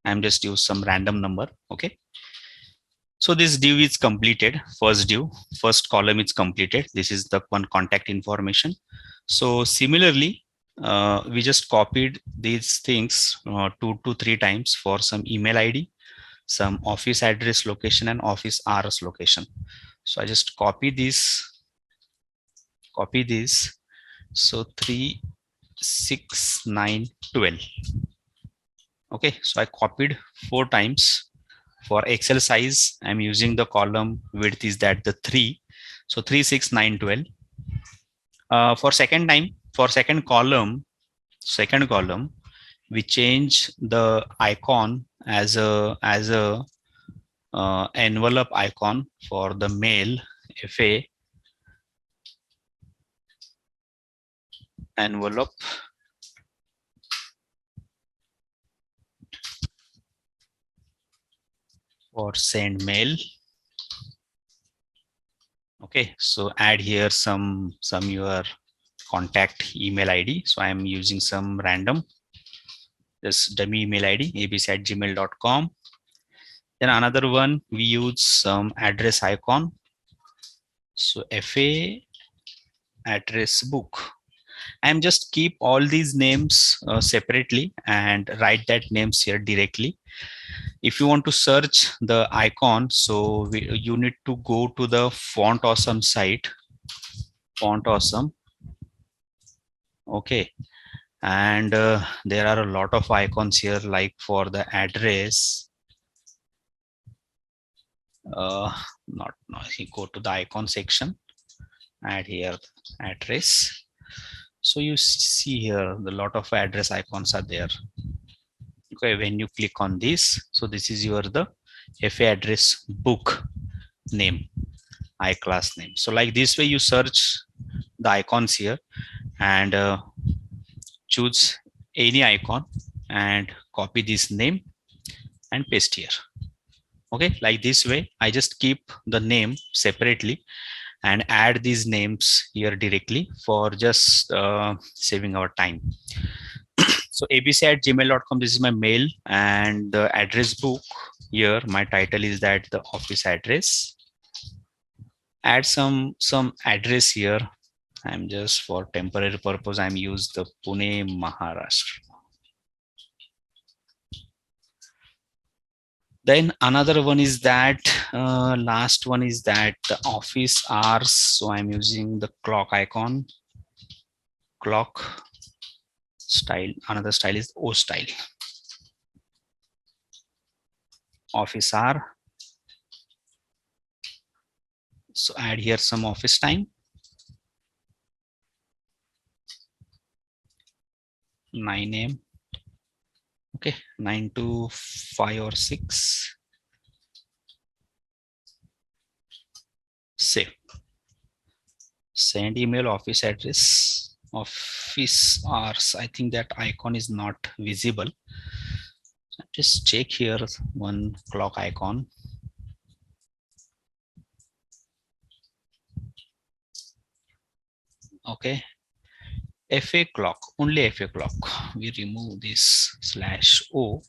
I'm just use some random number. Okay, So this div is completed. First div, first column is completed. This is the one contact information. So similarly, we just copied these things 2 to 3 times for some email ID, some office address location, and office hours location. So I just copy this. So 3, 6, 9, 12. Okay, so I copied 4 times. For Excel size, I'm using the column width is that the 3. So 3, 6, 9, 12. For second column, we change the icon as a envelope icon for the mail FA envelope. For send mail. Okay, so add here some your contact email ID. So I'm using some random, this dummy email ID, abc@gmail.com. Then another one, we use some address icon. So FA address book. I'm just keep all these names separately and write that names here directly. If you want to search the icon, so you need to go to the Font Awesome site. Font Awesome. Okay. And there are a lot of icons here, like for the address. Not no, you go to the icon section, add here address. So you see here the lot of address icons are there. Okay, when you click on this, so this is your the FA address book name, iClass name. So like this way you search the icons here and choose any icon and copy this name and paste here. Okay, like this way I just keep the name separately and add these names here directly for just saving our time. So abc@gmail.com, this is my mail, and the address book here, my title is that the office address. Add some address here. I'm just for temporary purpose, I'm use the Pune, Maharashtra. Then another one is that last one is that the office hours. So I'm using the clock icon, clock style. Another style is O style. Office hour. So add here some office time. 9 a.m. Okay, 9 to 5 or 6. Save. Send email, office address, office hours. I think that icon is not visible. Just check here one clock icon. Okay. FA clock, only FA clock. We remove this /O.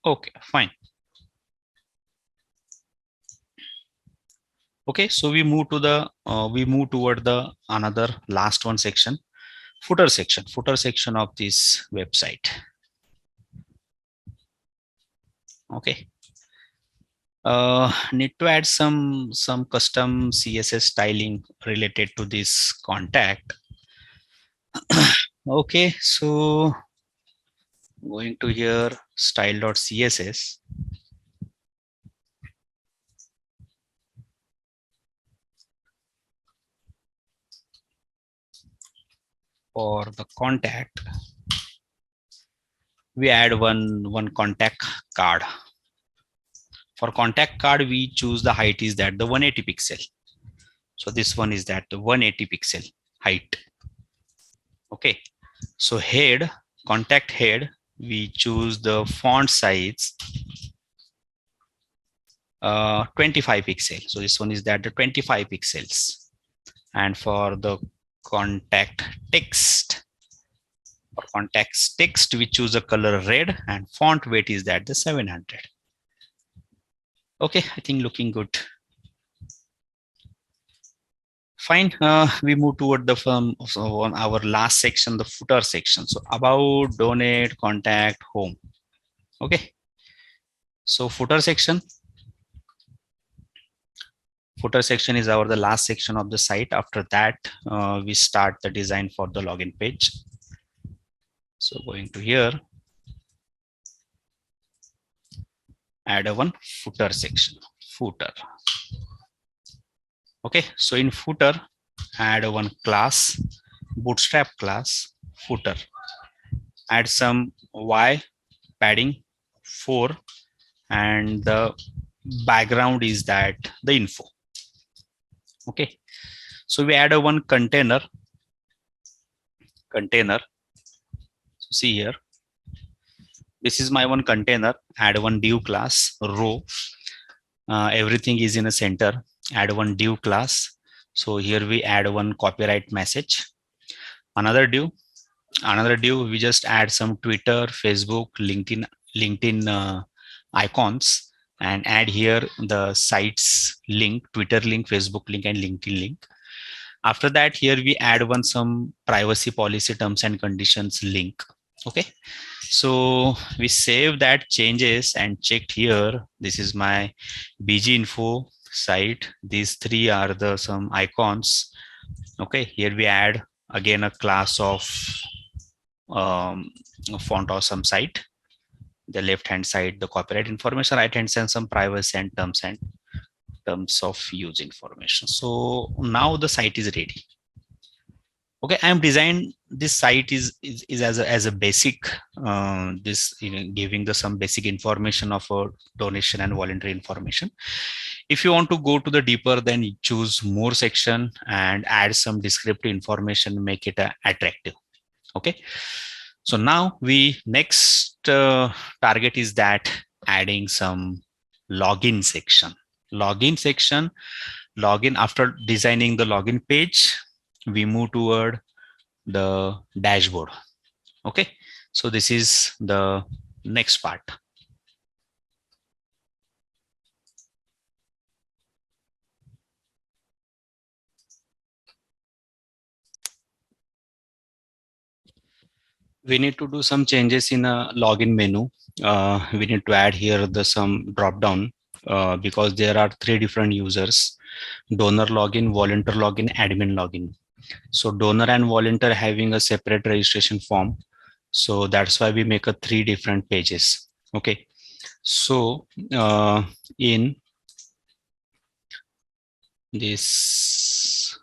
Okay, fine. Okay, so we move to the toward the another last one section, footer section of this website. Okay. Need to add some custom CSS styling related to this contact. Okay, so going to here style.css. For the contact, we add one contact card. For contact card, we choose the height is that the 180 pixel. So this one is that the 180 pixel height. Okay, so head, contact head, we choose the font size 25 pixels. So this one is that the 25 pixels. And for the contact text, for context text, we choose a color red and font weight is that the 700. Okay, I think looking good. Fine. We move toward the firm. So on our last section, the footer section. So about, donate, contact, home. Okay. So footer section. Footer section is the last section of the site. After that, we start the design for the login page. So going to here, add one footer section. Footer. Okay. So in footer, add one class, Bootstrap class, footer. Add some Y padding 4, and the background is that the info. Okay, so we add a one container. So see here, this is my one container. Add one div class row. Everything is in a center. Add one div class. So here we add one copyright message. Another div. We just add some Twitter, Facebook, LinkedIn icons, and add here the sites link, Twitter link, Facebook link, and LinkedIn link. After that, here we add one some privacy policy terms and conditions link. Okay, so we save that changes and checked here. This is my BG info site. These three are the some icons. Okay, here we add again a class of font or some site. The left hand side, the copyright information, right hand side, some privacy and terms of use information. So now the site is ready. Okay, I am designed this site is as a basic, this giving the some basic information of a donation and voluntary information. If you want to go to the deeper, then choose more section and add some descriptive information, make it attractive. Okay, so now we next target is that adding some login section. Login, after designing the login page, we move toward the dashboard. Okay, so this is the next part. We need to do some changes in a login menu. We need to add here the some drop down, because there are 3 different users: donor login, volunteer login, admin login. So donor and volunteer having a separate registration form. So that's why we make a 3 different pages. Okay, so in this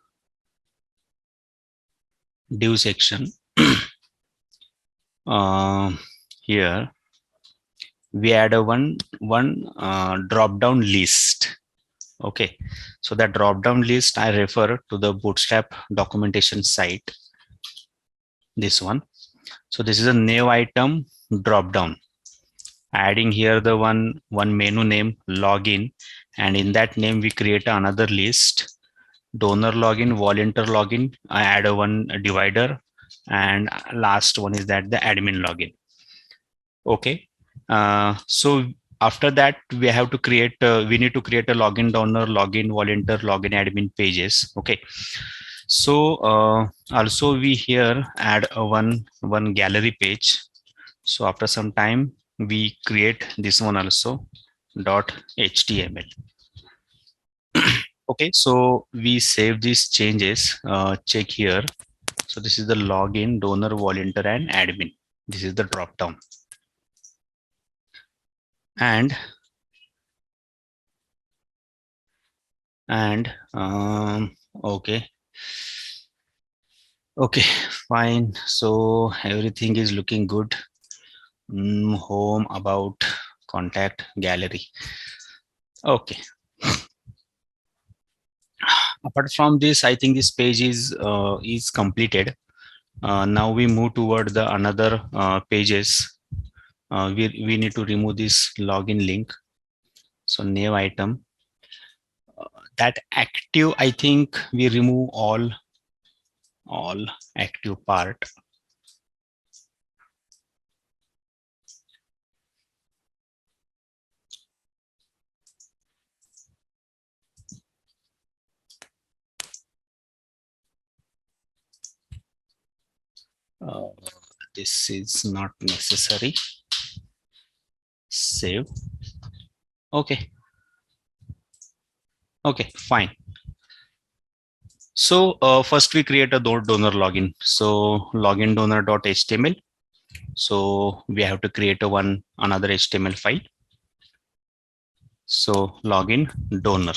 div section, here we add a one drop down list. Okay, so that drop down list I refer to the Bootstrap documentation site, this one. So this is a new item drop down, adding here the one menu name login, and in that name we create another list, donor login, volunteer login. I add a one divider, and last one is that the admin login. Okay, so after that we have to create we need to create a login donor, login volunteer, login admin pages. Okay, so also we here add a one gallery page. So after some time we create this one also, .html. Okay, so we save these changes, check here. So this is the login, donor, volunteer, and admin. This is the drop down. And okay, fine. So everything is looking good. Home, about, contact, gallery. Okay. Apart from this, I think this page is completed. Now we move toward the another pages. We need to remove this login link. So new item, that active, I think we remove all active part. uh, this is not necessary. Save. Okay. Okay, fine. So first we create a donor login. So login donor.html. So we have to create another HTML file. So login donor.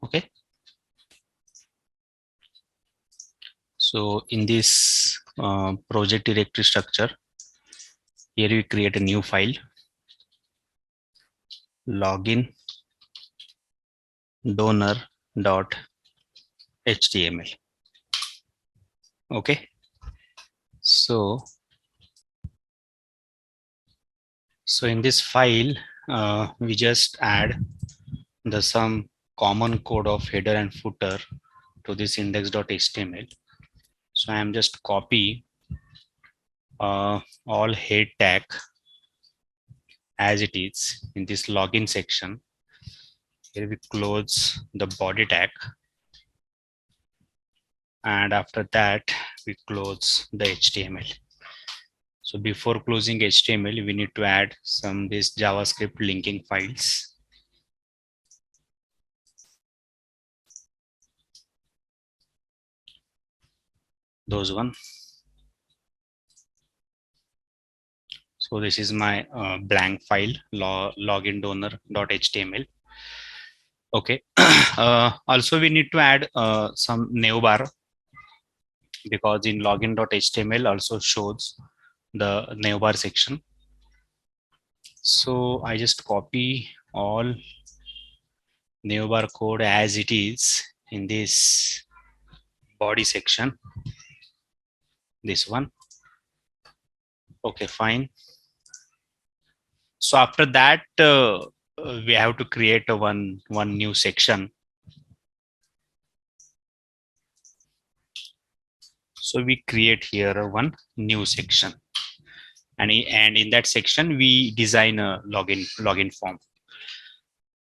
Okay. So in this project directory structure, here we create a new file, login donor.html. Okay. So in this file, we just add some common code of header and footer to this index.html. So I am just copy all head tag as it is in this login section. Here we close the body tag, and after that we close the HTML. So before closing HTML, we need to add this JavaScript linking files. Those one. So this is my blank file, login donor.html. Okay. Also, we need to add some navbar, because in login.html also shows the navbar section. So I just copy all navbar code as it is in this body section. This one. Okay, fine. So after that, we have to create one new section. So we create here one new section, and in that section we design a login form.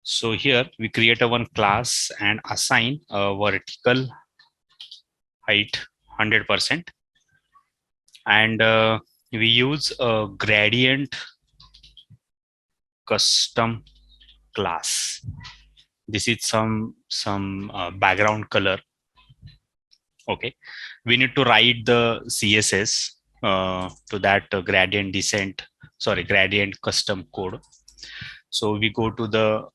So here we create one class and assign a vertical height 100%, and we use a gradient custom class. This is some background color. Okay, we need to write the CSS to that gradient custom code. So we go to the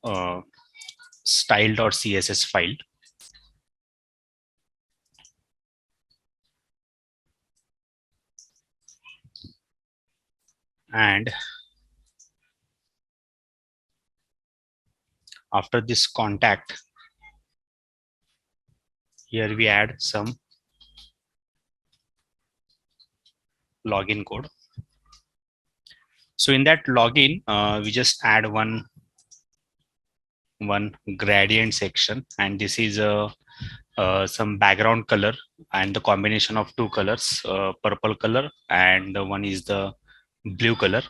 style.css file, and after this contact, here we add some login code. So in that login, we just add one gradient section, and this is some background color and the combination of two colors, purple color and the one is the blue color.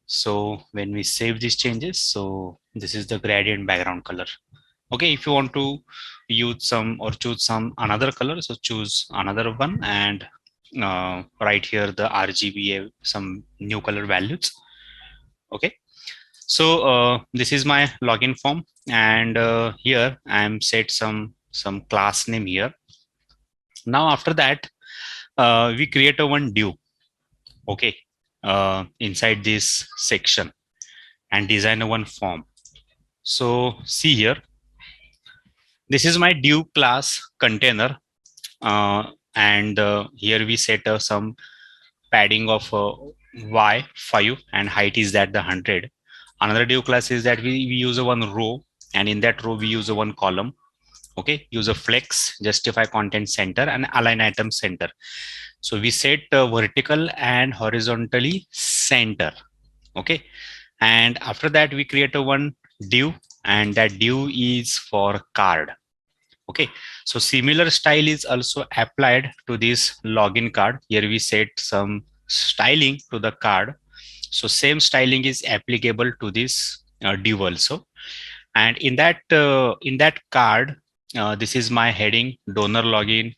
So when we save these changes, so this is the gradient background color. Okay, if you want to use some or choose some another color, so choose another one and write here the RGB some new color values. Okay, so this is my login form, and here I am set some class name here. Now after that, we create a one div. Okay, inside this section, and design a one form. So see here, this is my div class container, and here we set some padding of y5 and height is that the 100. Another div class is that we use a one row, and in that row we use a one column. Okay, use a flex, justify content center, and align item center. So we set vertical and horizontally center. Okay, and after that we create a one div, and that div is for card. Okay, so similar style is also applied to this login card. Here we set some styling to the card, so same styling is applicable to this div also. And in that card, this is my heading donor login,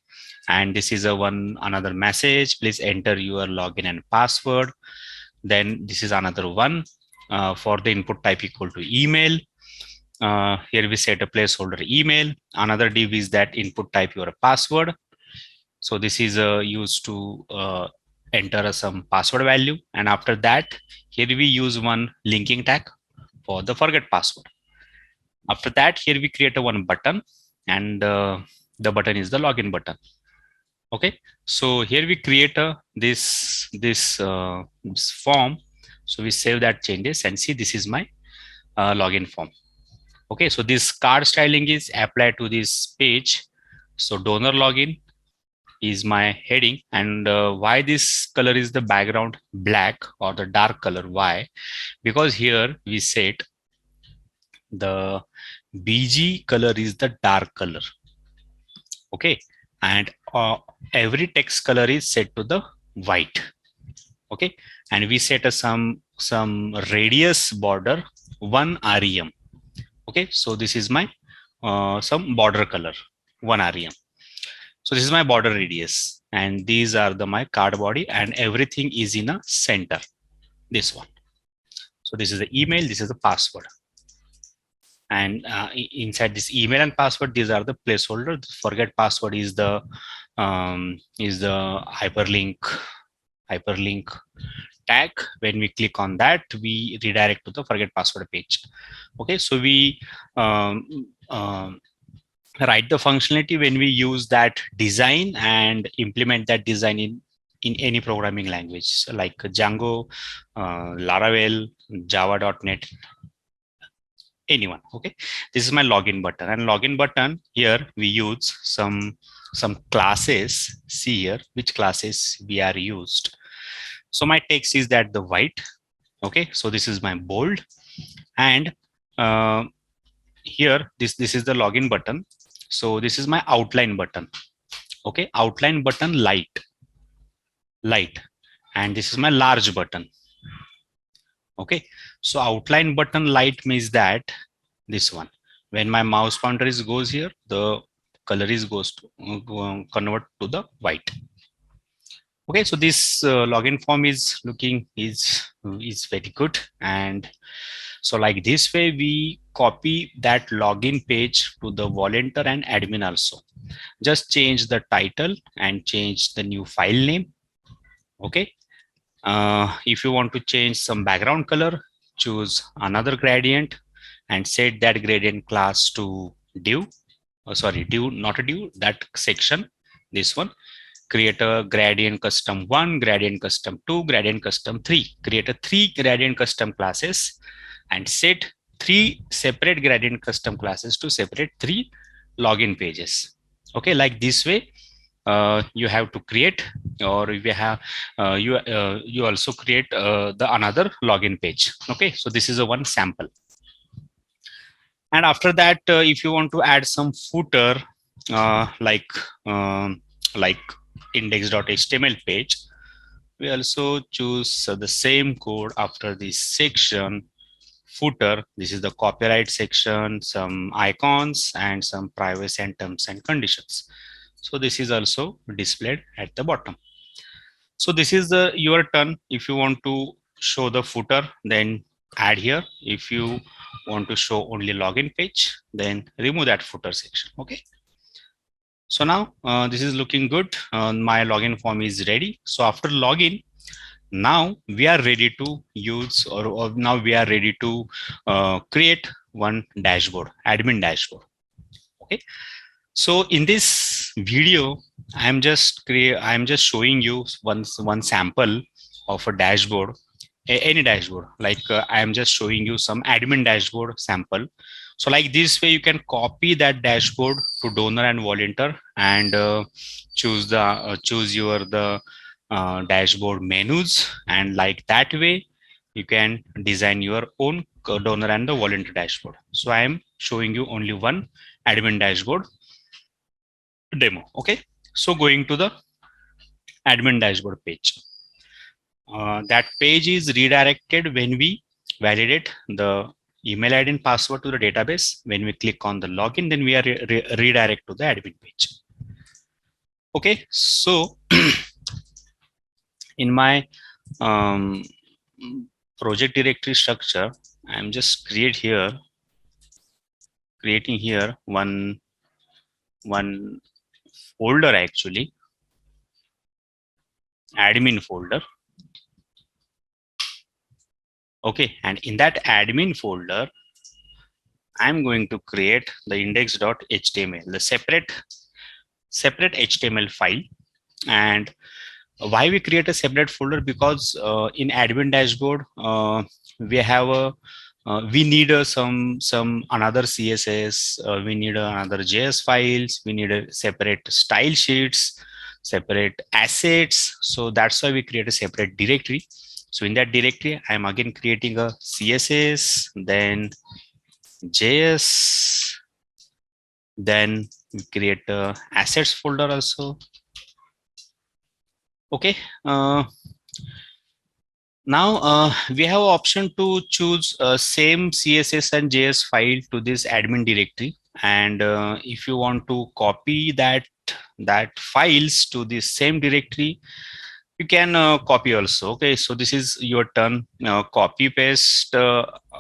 And this is another message. Please enter your login and password. Then this is another one for the input type equal to email. Here we set a placeholder email. Another div is that input type your password. So this is used to enter some password value. And after that, here we use one linking tag for the forget password. After that, here we create a one button, and the button is the login button. Okay, so here we create this form. So we save that changes and see this is my login form. Okay, so this card styling is applied to this page. So donor login is my heading, and why this color is the background black or the dark color? Why? Because here we set the BG color is the dark color. Okay, and every text color is set to the white. Okay, and we set some radius border 1 rem. Okay, so this is my some border color 1 rem. So this is my border radius, and these are my card body, and everything is in a center, this one. So this is the email, this is the password, and inside this email and password, these are the placeholder. Forget password is the hyperlink tag. When we click on that, we redirect to the forget password page. Okay, so we write the functionality when we use that design and implement that design in any programming language, like Django, Laravel, Java.net, anyone. Okay, this is my login button, and login button here we use some classes. See here which classes we are used. So my text is that the white. Okay, so this is my bold, and here this is the login button. So this is my outline button. Okay, outline button light, and this is my large button. Okay, so outline button light means that this one, when my mouse pointer goes here, the color is goes to convert to the white. Okay, so this login form is looking is very good. And so like this way we copy that login page to the volunteer and admin also. Just change the title and change the new file name. Okay, if you want to change some background color, choose another gradient and set that gradient class to div. Div, not a div, that section, this one. Create a gradient custom 1, gradient custom 2, gradient custom 3. Create a 3 gradient custom classes and set 3 separate gradient custom classes to separate 3 login pages. Okay, like this way you have to create, or if you have you also create the another login page. Okay, so this is a one sample. And after that, if you want to add some footer like index.html page, we also choose the same code after this section footer. This is the copyright section, some icons and some privacy and terms and conditions. So this is also displayed at the bottom. So this is your turn. If you want to show the footer, then add here. If you want to show only login page, then remove that footer section. Okay. So now this is looking good. My login form is ready. So after login, now we are ready to use, or now we are ready to create one dashboard, admin dashboard. Okay. So in this video, I'm just showing you one sample of a dashboard, any dashboard. Like I am just showing you some admin dashboard sample. So like this way, you can copy that dashboard to donor and volunteer, and choose your dashboard menus, and like that way you can design your own donor and the volunteer dashboard. So I am showing you only one admin dashboard demo. Okay, so going to the admin dashboard page. That page is redirected when we validate the email ID and password to the database. When we click on the login, then we are redirect to the admin page. Okay, so in my project directory structure, I'm just creating here one folder, actually admin folder. Okay, and in that admin folder, I'm going to create the index.html, the separate HTML file. And why we create a separate folder? Because in admin dashboard, we have a we need some another CSS, we need another JS files, we need a separate style sheets, separate assets. So that's why we create a separate directory. So in that directory, I'm again creating a CSS, then JS, then we create a assets folder also. Okay. Now we have option to choose same CSS and JS file to this admin directory, and if you want to copy that files to the same directory, you can copy also. Okay, so this is your turn. Copy paste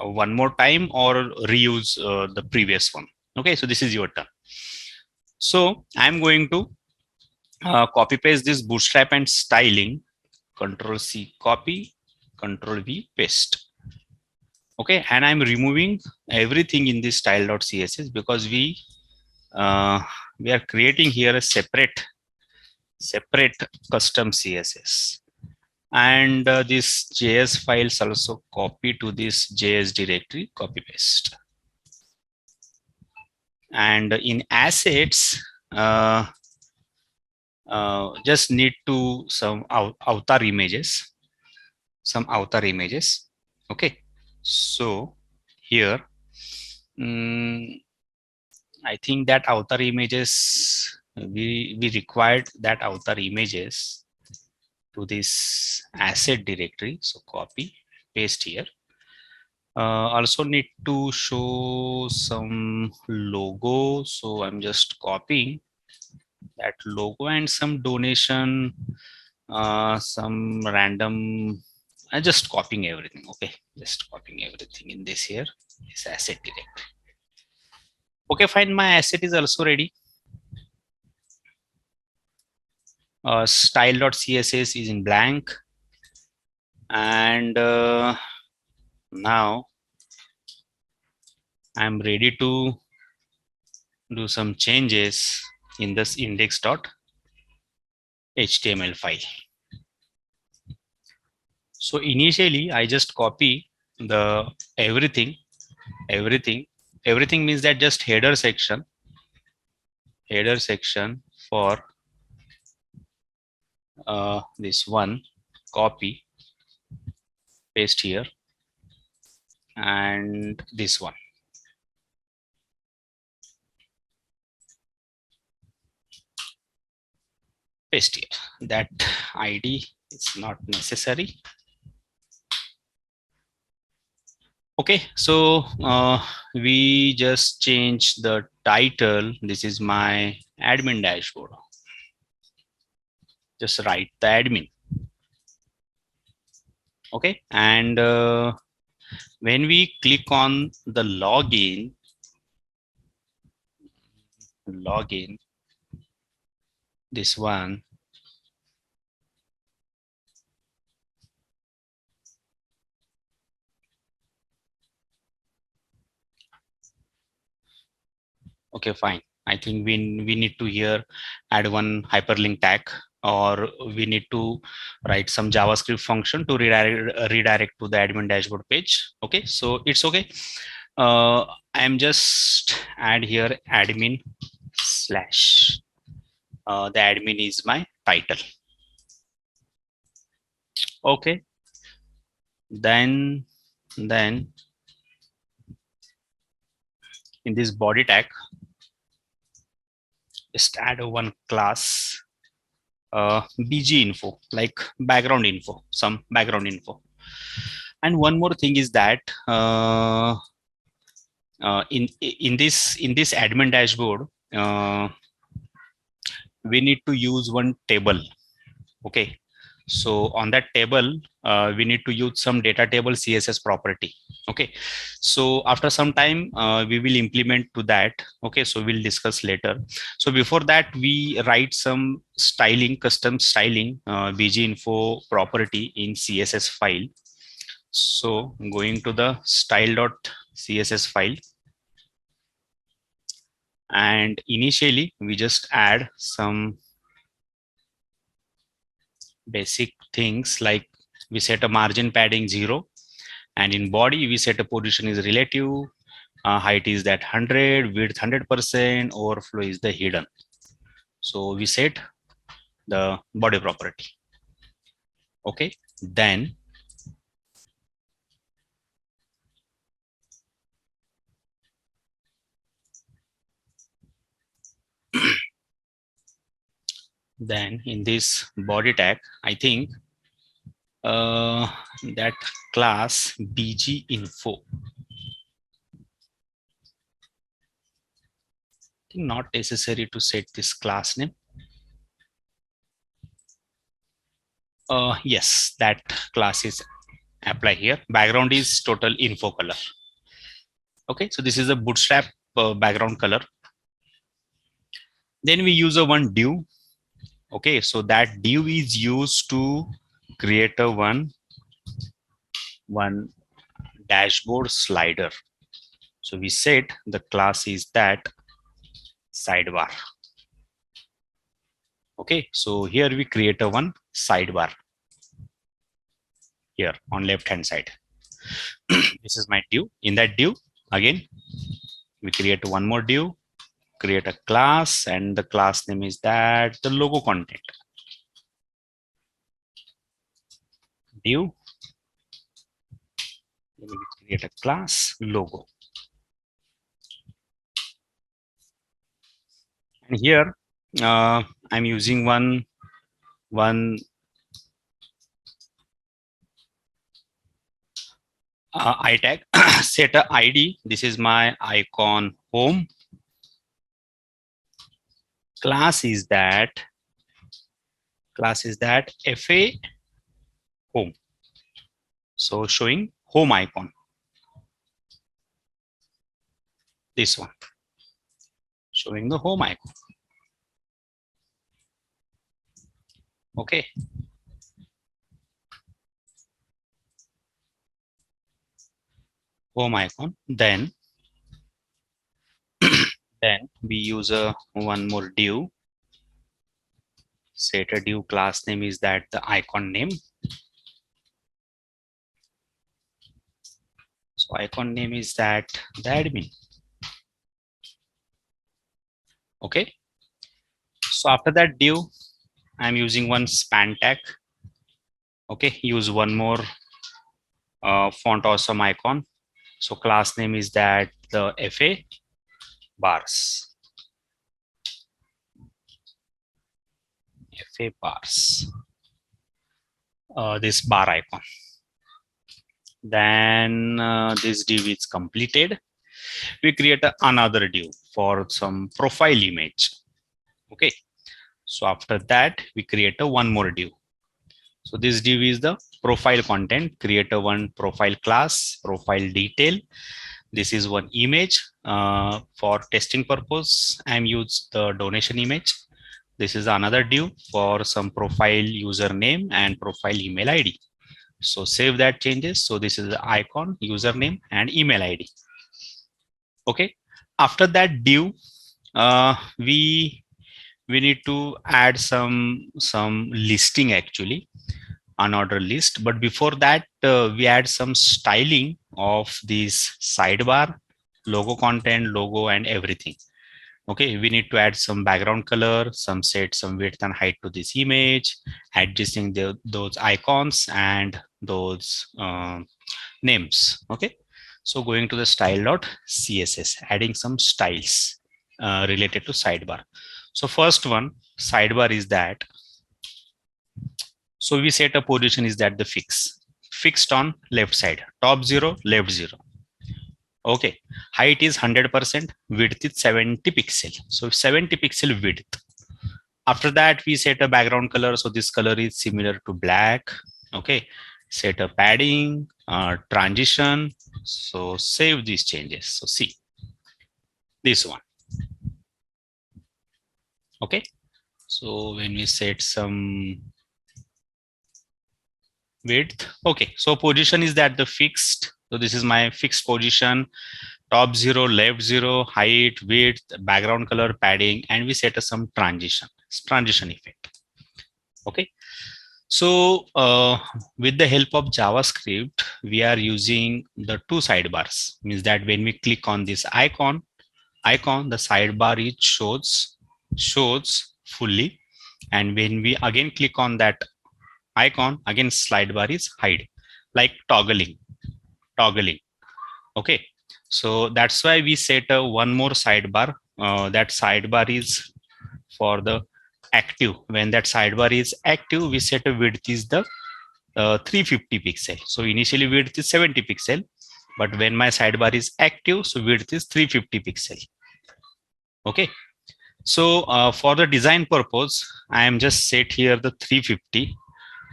one more time or reuse the previous one. Okay, so this is your turn. So I'm going to copy paste this bootstrap and styling. Control C copy, Control V paste. Okay, and I'm removing everything in this style.css because we are creating here a separate custom CSS, and this JS files also copy to this JS directory, copy paste. And in assets, just need to some avatar images, Okay, so here I think that avatar images, we required that avatar images to this asset directory. So copy, paste here. Also need to show some logo. So I'm just copying that logo and some donation, some random. I'm just copying everything. Okay, just copying everything in this here, this asset directory. Okay, fine. My asset is also ready. Style.css is in blank, and now I'm ready to do some changes in this index.html file. So initially I just copy the everything means that just header section for this one, copy, paste here, and this one, paste here. That ID is not necessary. Okay, so we just change the title. This is my admin dashboard. Just write the admin. Okay, and when we click on the login, this one, okay, fine. I think we need to here add one hyperlink tag, or we need to write some JavaScript function to redirect to the admin dashboard page. Okay, so it's okay. I'm just add here admin slash. The admin is my title. Okay, then in this body tag, just add one class bg info, like background info, some background info. And one more thing is that in this admin dashboard, we need to use one table. Okay, so on that table, we need to use some data table CSS property. Okay, so after some time, we will implement to that. Okay, so we'll discuss later. So before that, we write some styling, custom styling, bg info property in CSS file. So going to the style.css file, and initially we just add some basic things like we set a margin padding 0, and in body we set a position is relative, height is that 100, width 100%, overflow is the hidden. So we set the body property. Okay, then in this body tag, I think that class bg info, I think not necessary to set this class name. Yes, that class is apply here. Background is total info color. Okay, so this is a Bootstrap background color. Then we use a one div. Okay, so that div is used to create a one dashboard slider. So we said the class is that sidebar. Okay, so here we create a one sidebar here on left hand side. This is my div. In that div, again we create one more div, create a class, and the class name is that the logo content. Div, we create a class logo, and here I'm using one I tag. Set a ID. This is my icon home. Class is that FA home. So showing home icon. This one showing the home icon. Okay. Home icon. Then we use a one more div. Set a div class name is that the icon name. So icon name is that the admin. Okay. So after that div, I'm using one span tag. Okay, use one more font awesome icon. So class name is that the FA bars. FA bars. This bar icon. Then this div is completed. We create another div for some profile image. Okay. So after that, we create a one more div. So this div is the profile content. Create a one profile class, profile detail. This is one image. For testing purpose, I'm used the donation image. This is another div for some profile username and profile email ID. So save that changes. So this is the icon, username, and email ID. Okay. After that div, we need to add some listing, actually unordered list. But before that, we add some styling of this sidebar, logo content, logo, and everything. Okay, we need to add some background color, some width and height to this image, adjusting those icons and those names. Okay, so going to the style.css, adding some styles related to sidebar. So first one, sidebar is that. So we set a position is that the fixed on left side, top 0, left 0. Okay, height is 100%, width is 70 pixel. So 70 pixel width. After that, we set a background color. So this color is similar to black. Okay. Set a padding, transition. So save these changes. So see this one. Okay. So when we set some width, okay. So position is that the fixed. So this is my fixed position. Top 0, left 0, height, width, background color, padding, and we set some transition effect. Okay. So with the help of JavaScript, we are using the two sidebars. Means that when we click on this icon, the sidebar it shows fully, and when we again click on that icon, again sidebar is hide, like toggling. Okay. So that's why we set a one more sidebar. That sidebar is for the active. When that sidebar is active, we set a width is the 350 pixel. So initially width is 70 pixel, but when my sidebar is active, so width is 350 pixel. Okay. So for the design purpose, I am just set here the 350.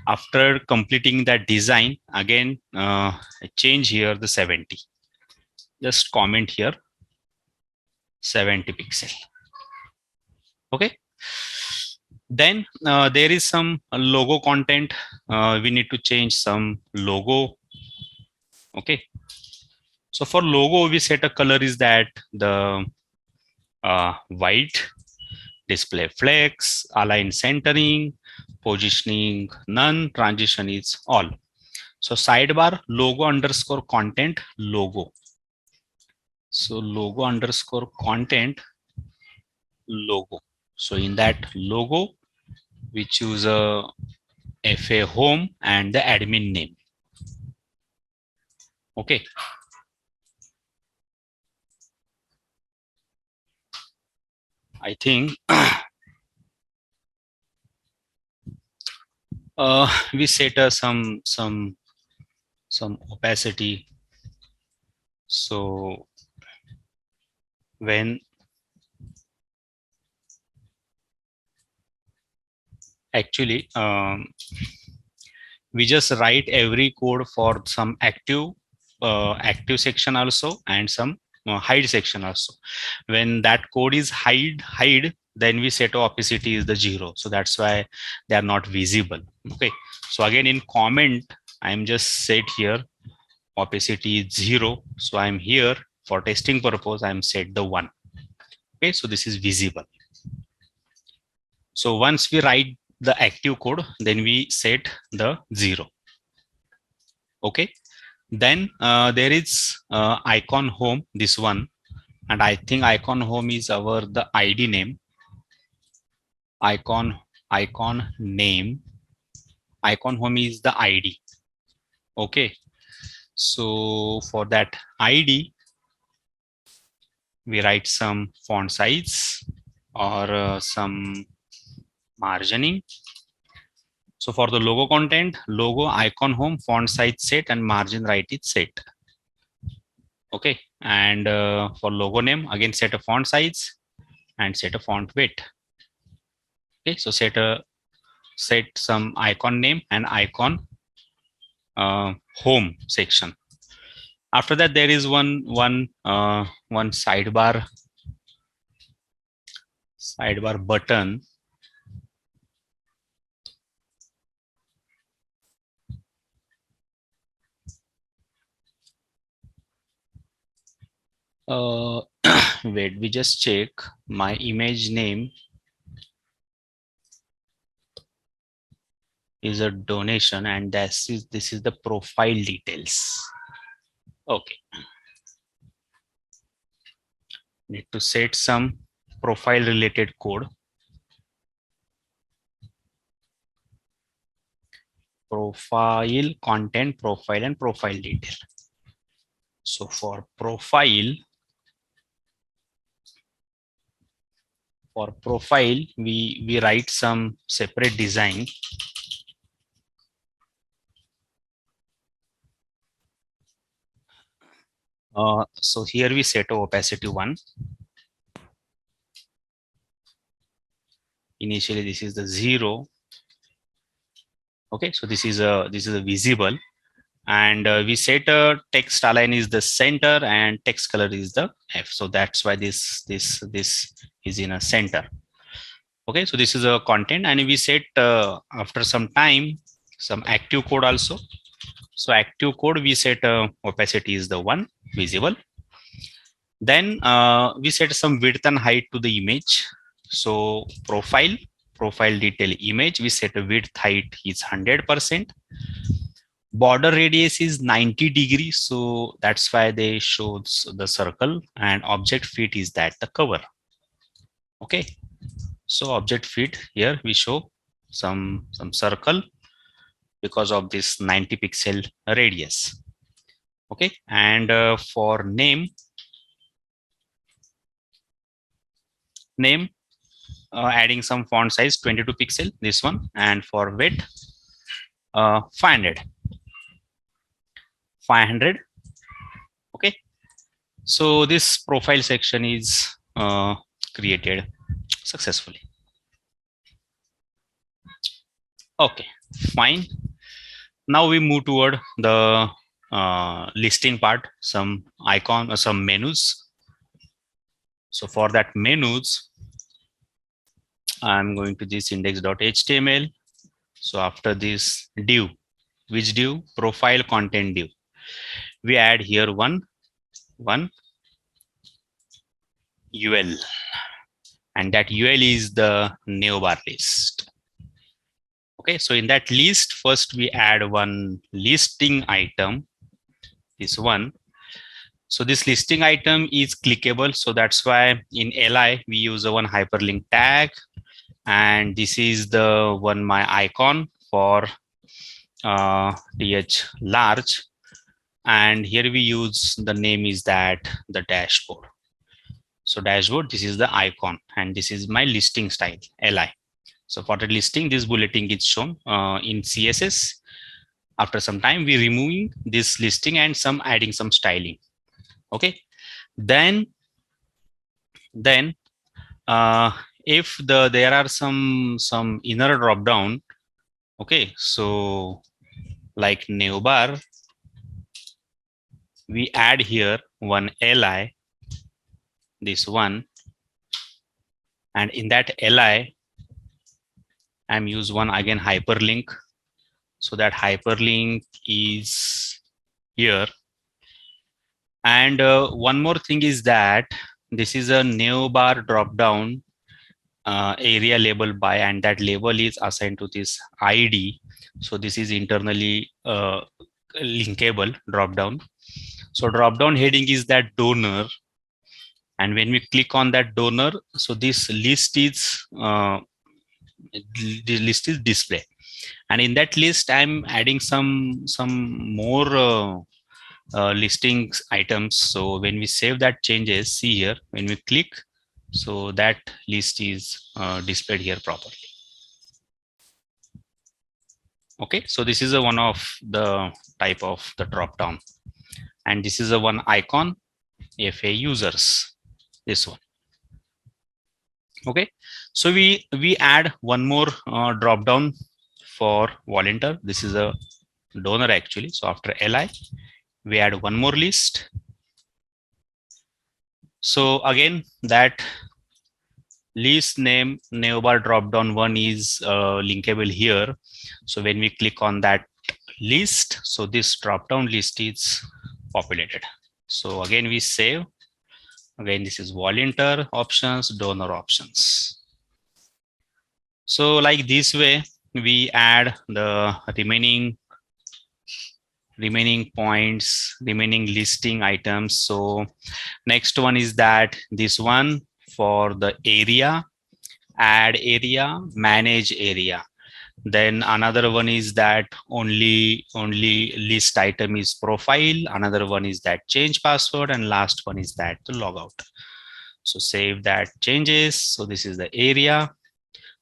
After completing that design, again, I change here the 70. Just comment here 70 pixel. Okay. Then there is some logo content. We need to change some logo. Okay. So for logo, we set a color is that the white, display flex, align centering, positioning none, transition is all. So sidebar logo underscore content logo. So logo underscore content logo. So in that logo, we choose a FA home and the admin name. Okay. I think we set some opacity. So when actually we just write every code for some active section also and some hide section also. When that code is hide, then we set opacity is the 0. So that's why they are not visible. Okay. So again in comment, I'm just set here opacity is 0. So I'm here for testing purpose, I'm set the 1. Okay. So this is visible. So once we write the active code, then we set the 0. Okay. Then there is icon home, this one, and I think icon home is our the ID name. Icon name. Icon home is the ID. Okay. So for that ID, we write some font size or some margining. So for the logo content, logo, icon home, font size set, and margin right is set. Okay. And for logo name, again set a font size and set a font weight. Okay. So set some icon name and icon home section. After that, there is one sidebar button. Wait, we just check my image name is a donation, and this is the profile details. Okay. Need to set some profile related code. Profile, content, profile, and profile detail. So for profile, we write some separate design. So here we set opacity 1. initially this is the 0. Okay, so this is a visible, and we set text align is the center and text color is the F. So that's why this is in a center. Okay, so this is a content, and we set after some time some active code also. So active code we set opacity is the 1, visible. Then we set some width and height to the image. So profile detail image, we set a width height is 100%. Border radius is 90 degrees, so that's why they shows the circle, and object fit is that the cover. Okay, so object fit here we show some circle because of this 90 pixel radius. Okay, and for name adding some font size 22 pixel, this one, and for width 500. Okay, so this profile section is created successfully. Okay, fine. Now we move toward the listing part, some icon or some menus. So for that menus, I'm going to this index.html. So after this div, which div? Profile content div. We add here one UL, and that UL is the navbar list. Okay, so in that list, first we add one listing item, this one. So this listing item is clickable, so that's why in li we use one hyperlink tag, and this is the one my icon for th large, and here we use the name is that the dashboard. So dashboard, this is the icon, and this is my listing style li. So for the listing, this bulleting is shown in CSS. After some time, we removing this listing and some adding some styling. Okay, then if there are some inner drop down. Okay, so like navbar, we add here one li, this one, and in that li I'm use one again hyperlink, so that hyperlink is here. And one more thing is that this is a navbar drop down area label by, and that label is assigned to this id. So this is internally linkable drop down. So drop down heading is that donor, and when we click on that donor, so this list is display, and in that list I'm adding some more listings items. So when we save that changes, see here when we click, so that list is displayed here properly. Okay, so this is a one of the type of the drop down, and this is a one icon fa users, this one. Okay, so we add one more drop down for volunteer. This is a donor actually. So after li we add one more list. So again that list name navbar drop down one is linkable here. So when we click on that list, so this drop down list is populated. So again we save. Again, this is volunteer options, donor options. So like this way, we add the remaining points, remaining listing items. So next one is that this one for the area, add area, manage area. Then another one is that only list item is profile. Another one is that change password, and last one is that the logout. So save that changes. So this is the area,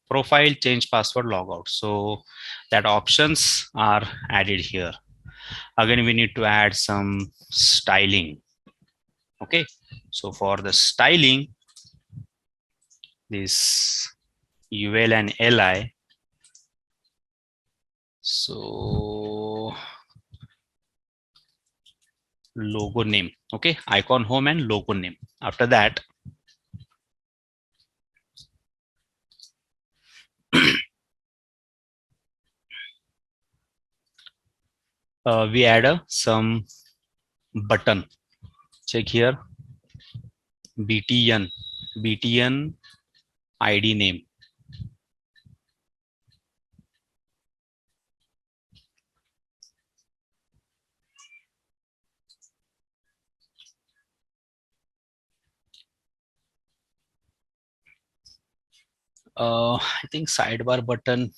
profile, change password, logout. So that options are added here. Again, we need to add some styling. Okay, so for the styling, this UL and LI. So logo name. Okay, icon home and logo name. After that, we add some button. Check here, btn ID name. I think sidebar button.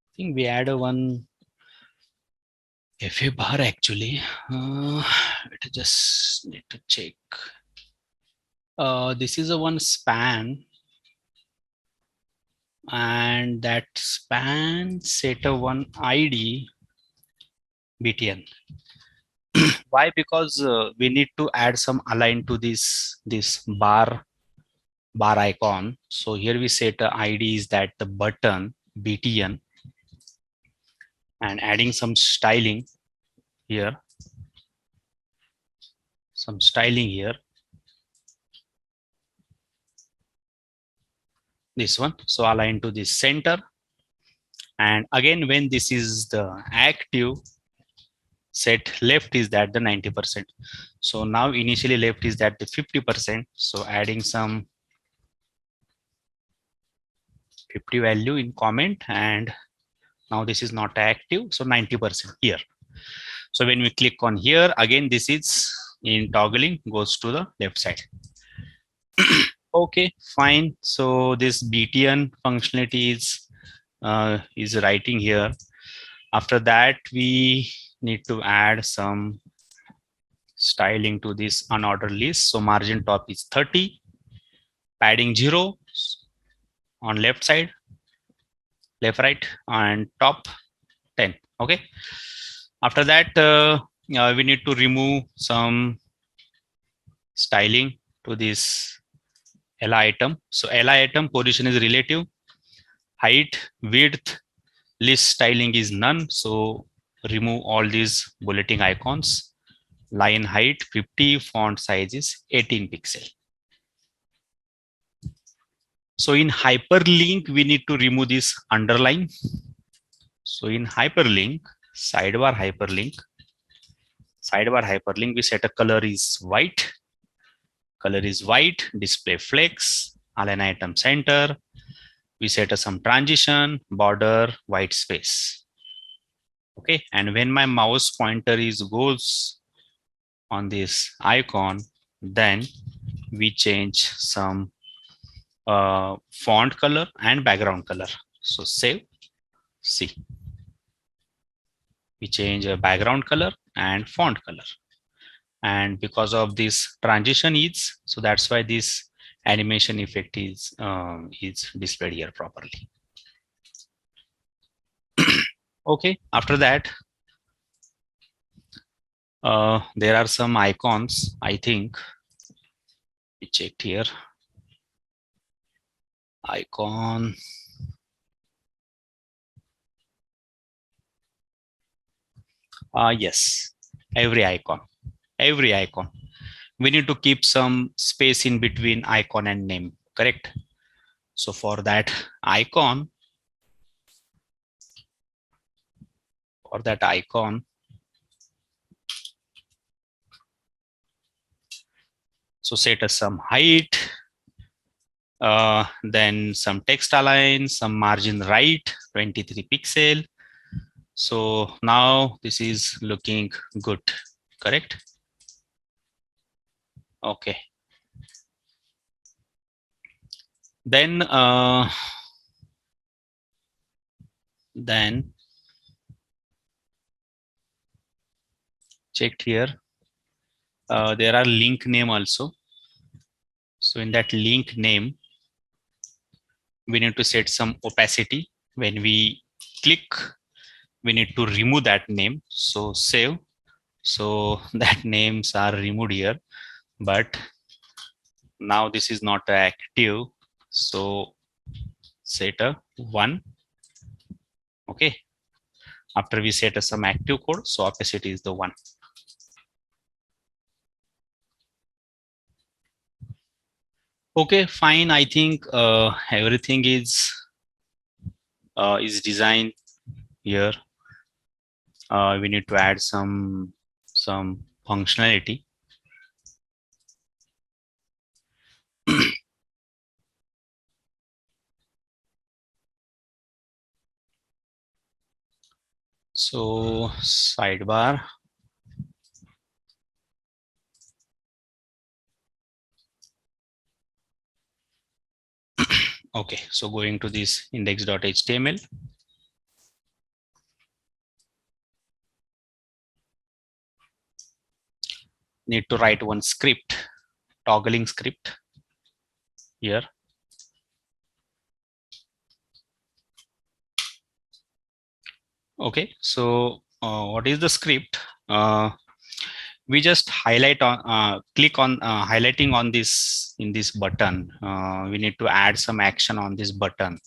I think we add one FA bar actually. It just need to check. This is a one span, and that span set a one ID btn. Why? Because we need to add some align to this bar icon. So here we set a ID is that the button btn, and adding some styling here, some styling here, this one. So align to this center, and again when this is the active, set left is that the 90%. So now initially left is that the 50%. So adding some 50 value in comment, and now this is not active, so 90% here. So when we click on here, again this is in toggling goes to the left side. Okay, fine. So this btn functionality is writing here. After that, we need to add some styling to this unordered list. So margin top is 30, padding 0 on left side, left right, and top 10. Okay. After that, we need to remove some styling to this li item. So li item position is relative, height, width, list styling is none. So remove all these bulleting icons. Line height 50, font size is 18 pixel. So in hyperlink, we need to remove this underline. So in hyperlink, sidebar hyperlink, we set a color is white. Color is white, display flex, align item center. We set some transition, border, white space. Okay, and when my mouse pointer goes on this icon, then we change some font color and background color. So save, see. We change a background color and font color. And because of this transition is, so that's why this animation effect is displayed here properly. Okay, after that, there are some icons, I think. We checked here. Icon. Yes, every icon. We need to keep some space in between icon and name, correct? So for that icon, so set as some height, then some text align, some margin right, 23 pixel. So now this is looking good, correct? Okay. Then checked here. There are link name also. So in that link name, we need to set some opacity. When we click, we need to remove that name. So save. So that names are removed here, but now this is not active. So set a 1. Okay. After we set some active code, so opacity is the 1. Okay, fine. I think everything is designed here. We need to add some functionality. So sidebar. Okay, so going to this index.html. Need to write one script, toggling script here. Okay, so what is the script? We just highlight on click on highlighting on this in this button. We need to add some action on this button.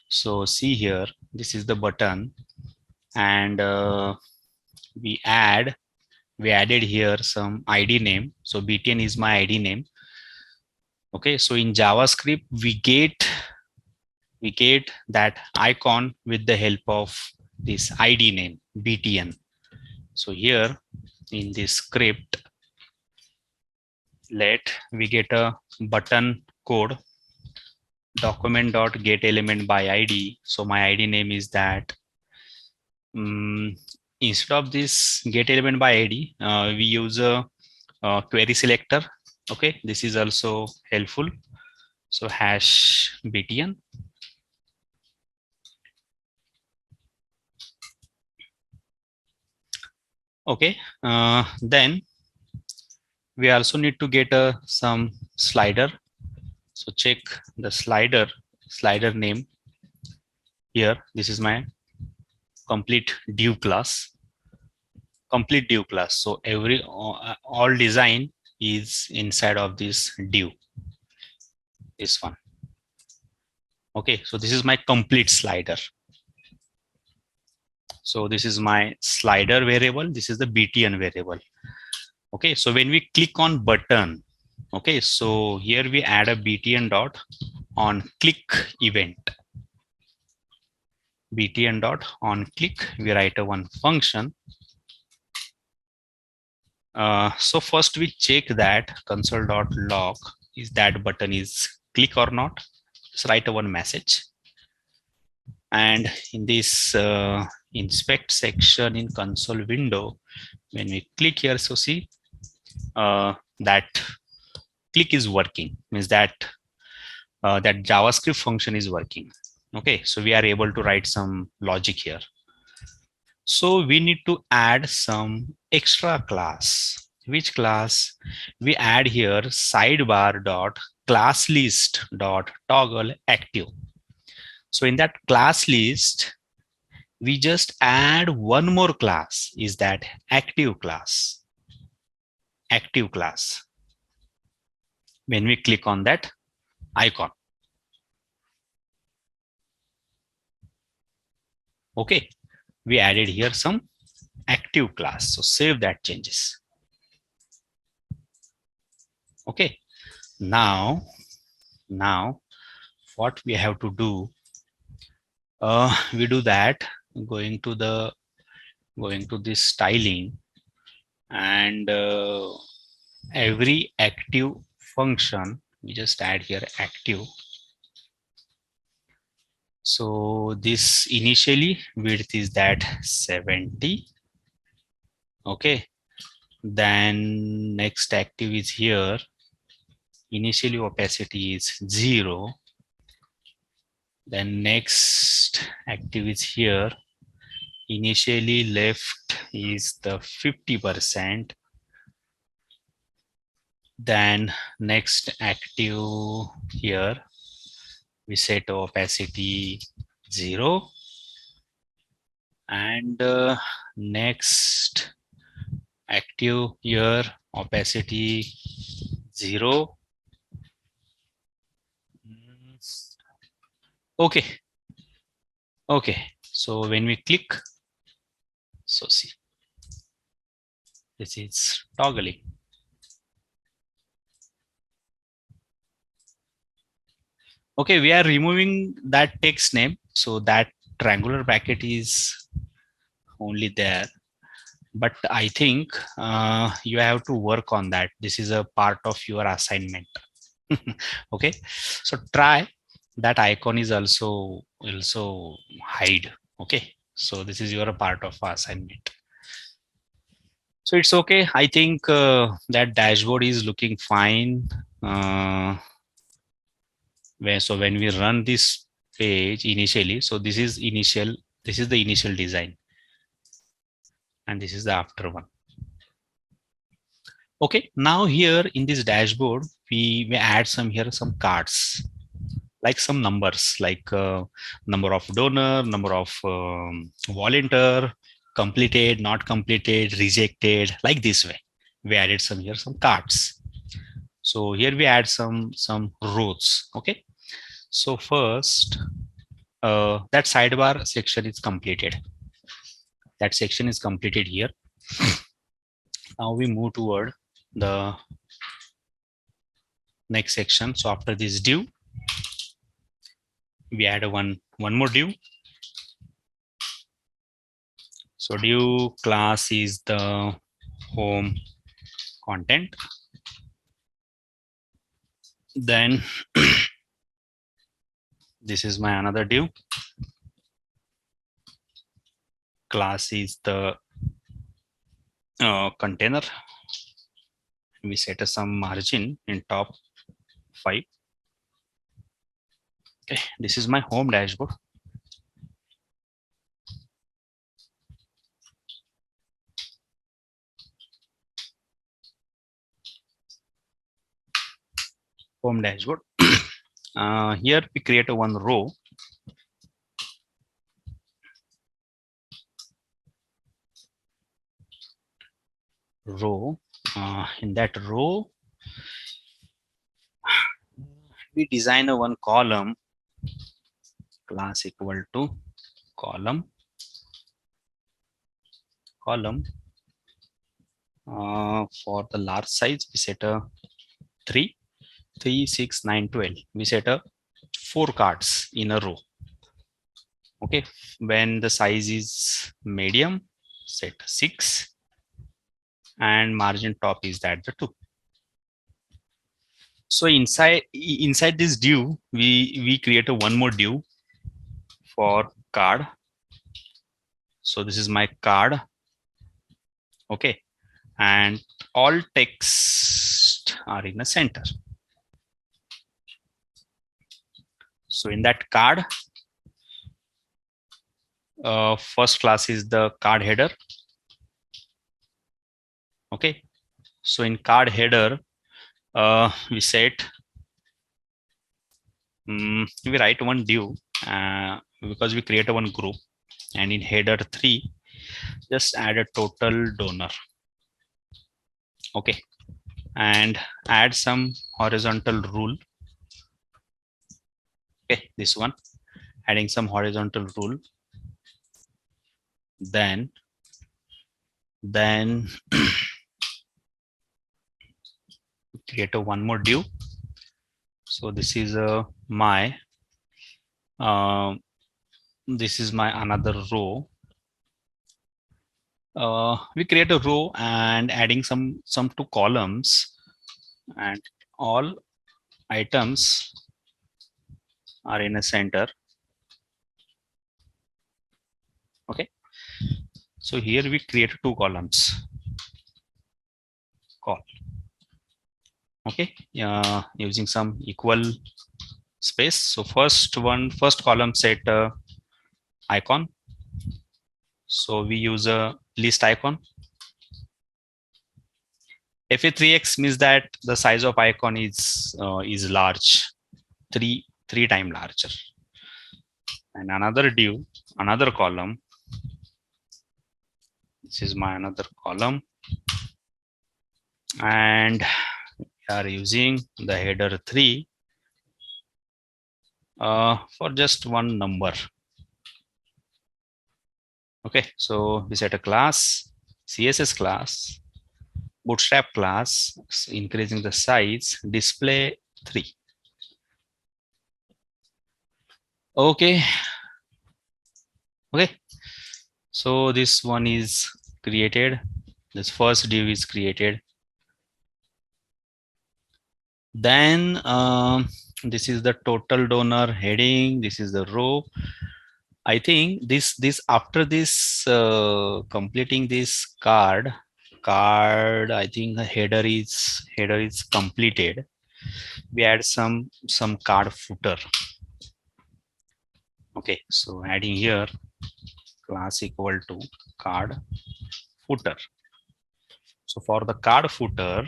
So see here, this is the button, and we added here some ID name. So btn is my ID name. Okay, so in JavaScript we get that icon with the help of this ID name btn. So here in this script, let we get a button code document.getElement by ID. So my ID name is that. Instead of this getElement by ID, we use a query selector. Okay, this is also helpful. So hash btn. Okay, then we also need to get some slider. So check the slider name here. This is my complete div class. So every all design is inside of this div. This one. Okay, so this is my complete slider. So this is my slider variable. This is the btn variable. Okay, so when we click on button, okay, so here we add a btn dot on click event. Btn dot on click, we write a one function. So first we check that console.log is that button is click or not. Just write a one message. And in this inspect section in console window, when we click here, so see that click is working, means that that JavaScript function is working. Okay, so we are able to write some logic here. So we need to add some extra class. Which class? We add here sidebar dot class list dot toggle active. So in that class list, we just add one more class, is that active class. Active class. When we click on that icon. Okay, we added here some active class. So save that changes. Okay, now what we have to do, we do that going to this styling, and every active function we just add here active. So this initially width is that 70. Okay, then next active is here, initially opacity is 0. Then next active is here, initially left is the 50%. Then next active here, we set opacity 0. And next active here, opacity 0. Okay. Okay. So when we click, so see, this is toggling. Okay, we are removing that text name. So that triangular bracket is only there. But I think you have to work on that. This is a part of your assignment. Okay, so try that icon is also hide. Okay, so this is your part of assignment. So it's okay. I think that dashboard is looking fine. So when we run this page initially, so this is the initial design, and this is the after one. Okay, now here in this dashboard, we add some cards, like some numbers, like number of donor, number of volunteer, completed, not completed, rejected, like this way. We added some cards. So here we add some rows. Okay, so first that sidebar section is completed. That section is completed here. Now we move toward the next section. So after this div, we add one more div. So div class is the home content. Then this is my another div. Class is the container. We set some margin in top 5. Okay, this is my home dashboard. Home dashboard. Here we create a one row. In that row, we design a one column, class equal to column. For the large size, we set a 3, 6, 9, 12. We set a 4 cards in a row. Okay, when the size is medium, set 6, and margin top is that the 2. So inside this div, we create a one more div for card. So this is my card. Okay, and all text are in the center. So in that card, first class is the card header. Okay, so in card header, we set we write one div because we create one group, and in header 3, just add a total donor. Okay, and add some horizontal rule. Okay, this one, adding some horizontal rule. Then create a one more div. So this is my another row. We create a row and adding some 2 columns, and all items are in a center. Okay, so here we create 2 columns. Okay, using some equal space. So first column set icon. So we use a list icon. FA3X means that the size of icon is large, three times larger. And another div, another column. This is my another column, and we are using the header 3 for just one number. Okay, so we set a class, CSS class, Bootstrap class, increasing the size, display 3. Okay. Okay. So this one is created. This first div is created. Then this is the total donor heading. This is the row. I think this after this completing this card, I think the header is completed. We add some card footer. Okay, so adding here class equal to card footer. So for the card footer,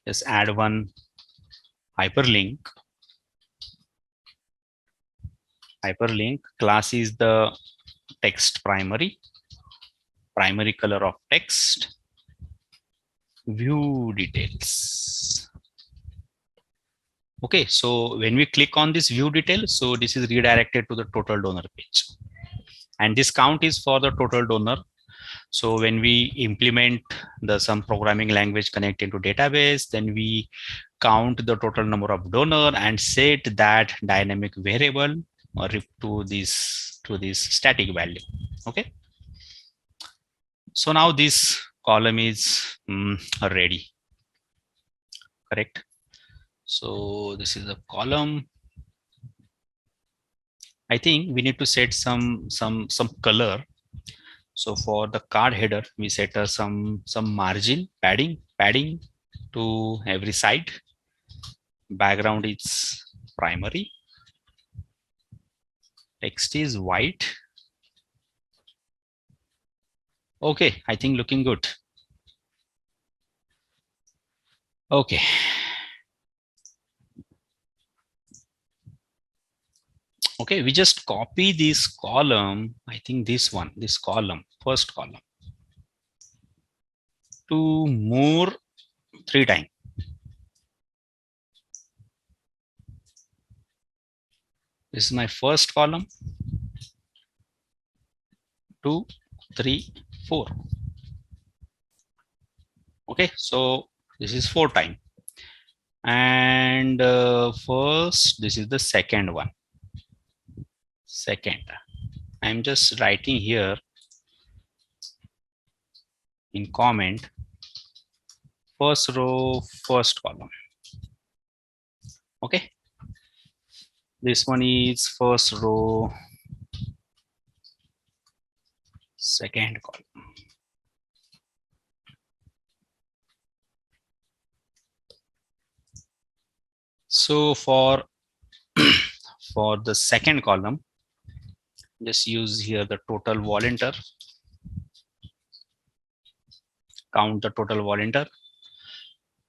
just add one hyperlink. Hyperlink class is the text primary color of text, view details. Okay, so when we click on this view detail, so this is redirected to the total donor page, and this count is for the total donor. So when we implement some programming language connected to database, then we count the total number of donor and set that dynamic variable or to this static value. Okay. So now this column is ready. Correct. So this is a column. I think we need to set some color. So for the card header, we set some margin padding to every side. Background is primary. Text is white. Okay, I think looking good. Okay. Okay, we just copy this column. I think this column, first column, to more 3 times. This is my first column. 2, 3, 4. Okay, so this is 4 times. And first, this is the second one. Second, I'm just writing here in comment, first row, first column. Okay, this one is first row, second column. So for the second column, just use here the total volunteer, count the total volunteer,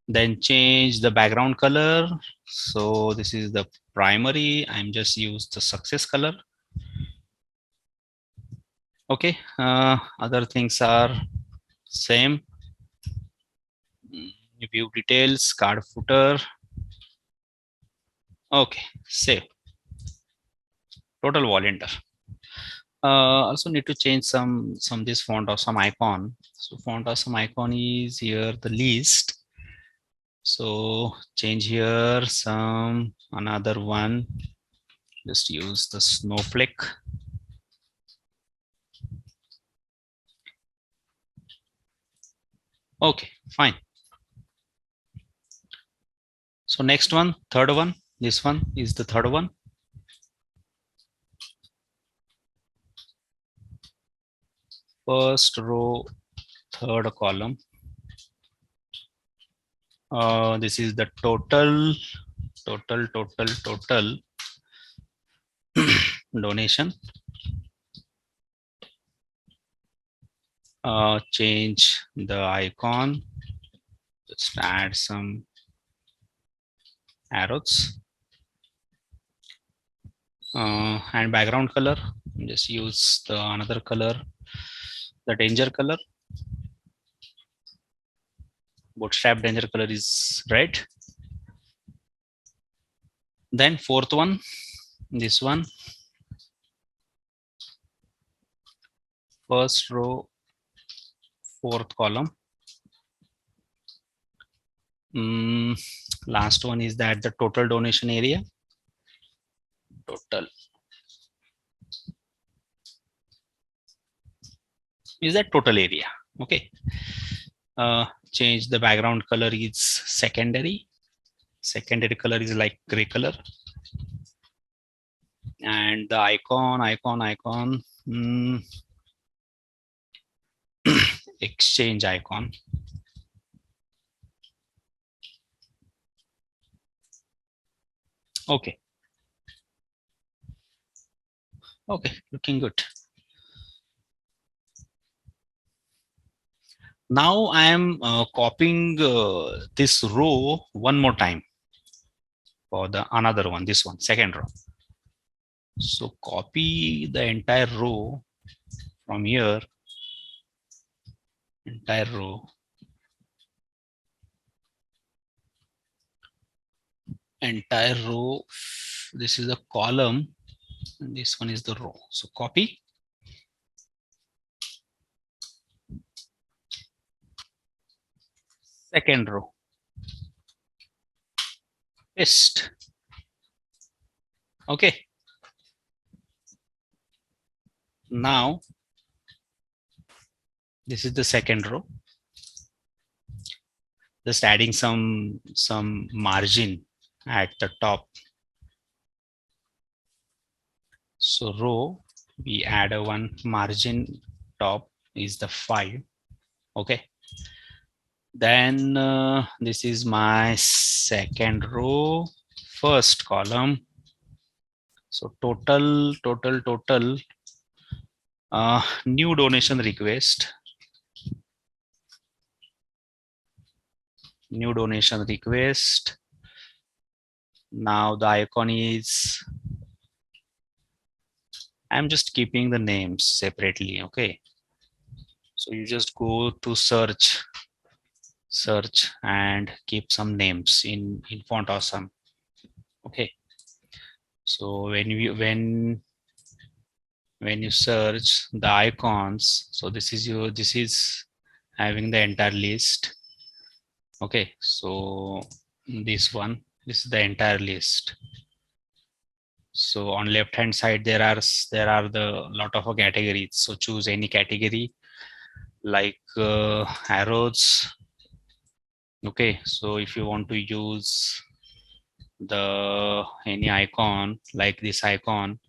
then change the background color. So this is the primary. I'm just use the success color. Okay, other things are same. View details, card footer. Okay, save. Total volunteer. Also need to change some this font or some icon. So font or some icon is here the list. So change here some another one. Just use the snowflake. Okay, fine. So next one, third one. This one is the third one. First row, third column. This is the total donation. change the icon, just add some arrows, and background color, just use the another color, the danger color. Bootstrap danger color is red. Then fourth one, this one, first row, fourth column. Last one is that the total donation area. Total is that total area. Okay. Change the background color is secondary. Secondary color is like gray color. And the icon, exchange icon. Okay. Okay, looking good. Now I am copying this row one more time for the another one, this one, second row. So copy the entire row from here, entire row, entire row. This is the column and this one is the row. So copy. Second row, paste. Okay. Now this is the second row. Just adding some margin at the top. So row, we add a one margin, top is the 5. Okay. Then this is my second row, first column. So total, new donation request. New donation request. Now the icon is, I'm just keeping the names separately. Okay. So you just go to search and keep some names in font awesome. Okay. So when you search the icons, so this is having the entire list. Okay, so this is the entire list. So on left hand side there are the lot of categories. So choose any category like arrows. Okay, so if you want to use the any icon like this icon,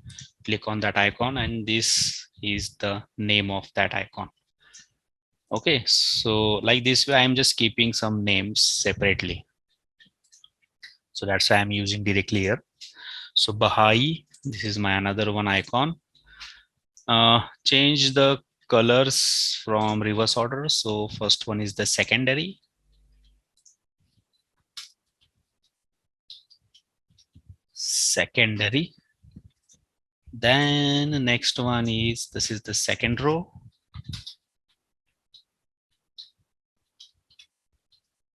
click on that icon and this is the name of that icon. Okay, so like this way I'm just keeping some names separately, so that's why I'm using directly here. So Bahai, this is my another one icon. Change the colors from reverse order. So first one is the secondary. Secondary. Then the next one is, this is the second row.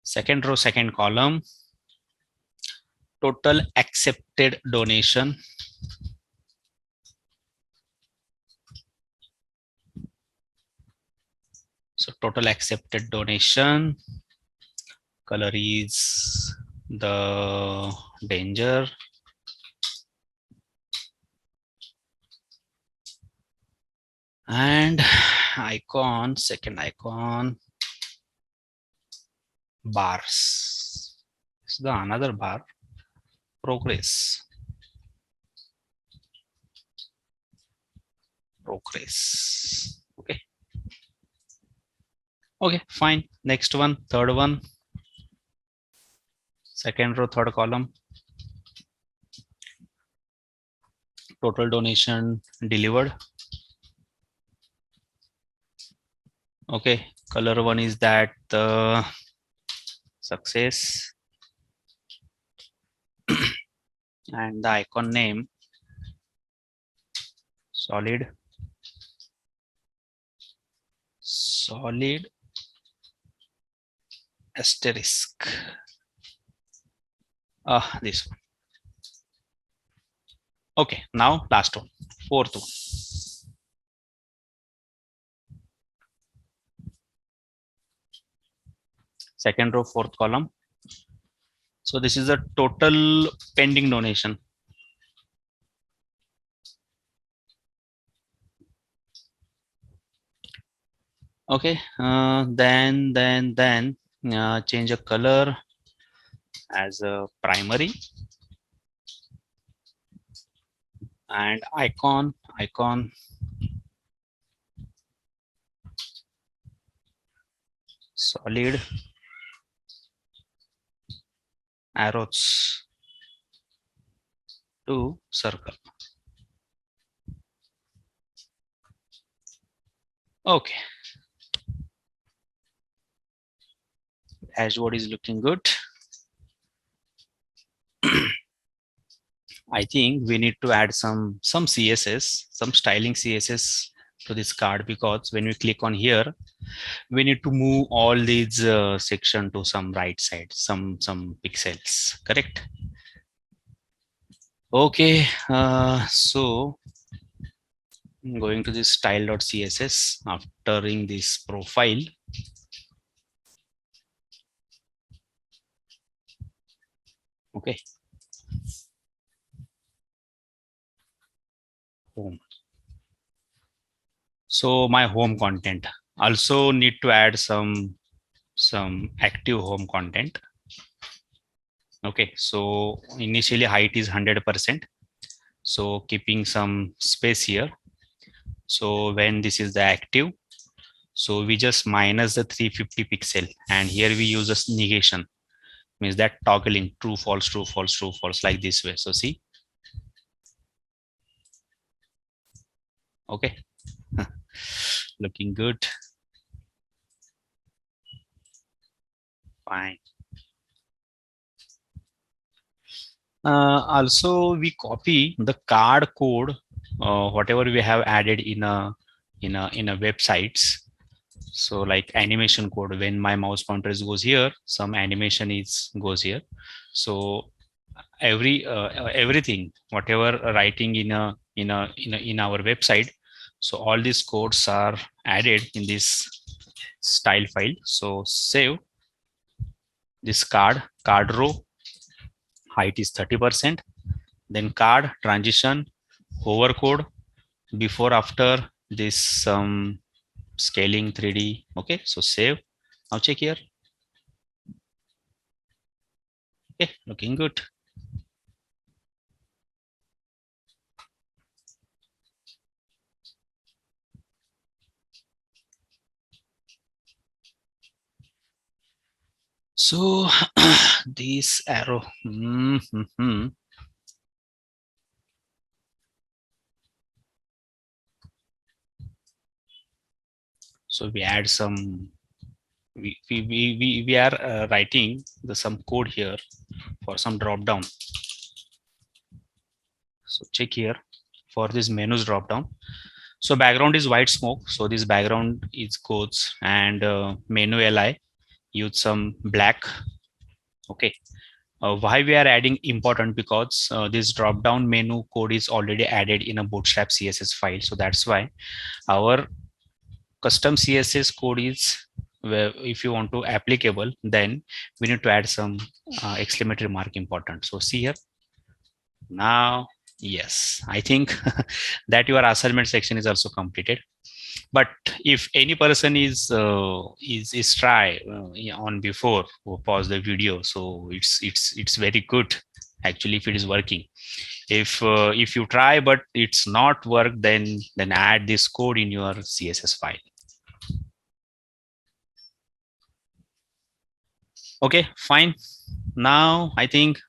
Second row, second column. Total accepted donation. So total accepted donation. Color is the danger. And icon, second icon, bars. This is the another bar, progress. Progress. Okay. Okay, fine. Next one, third one. Second row, third column. Total donation delivered. Okay, color one is that success, and the icon name solid asterisk. This one. Okay, now last one, fourth one. Second row, fourth column. So this is a total pending donation. Okay, then change a color as a primary, and icon solid arrows to circle. Okay, dashboard is looking good. I think we need to add some CSS, some styling CSS to this card, because when we click on here, we need to move all these section to some right side, some pixels, correct? Okay, so going to this style.css after in this profile. Okay, home. So my home content also need to add some active home content. Okay, so initially height is 100%, so keeping some space here. So when this is the active, so we just minus the 350 pixel, and here we use a negation, means that toggling true false true false true false, like this way. So see, okay. Looking good. Fine. Also we copy the card code, whatever we have added in a websites. So like animation code, when my mouse pointer goes here, some animation is goes here. So everything whatever writing in our website, so all these codes are added in this style file. So save this card row, height is 30%, then card transition hover code, before after this scaling 3D. Okay, so save. Now check here. Okay, looking good. So this arrow, so we add some, we are writing some code here for some drop down. So check here for this menus drop down. So background is white smoke, so this background is codes, and menu li use some black. Okay, why we are adding important, because this drop down menu code is already added in a Bootstrap CSS file, so that's why our custom CSS code is, where if you want to applicable, then we need to add some exclamatory mark important. So see here. Now yes, I think that your assignment section is also completed. But if any person is try on before, pause the video, so it's very good actually if it is working. If you try but it's not work, then add this code in your CSS file. Okay, fine. Now I think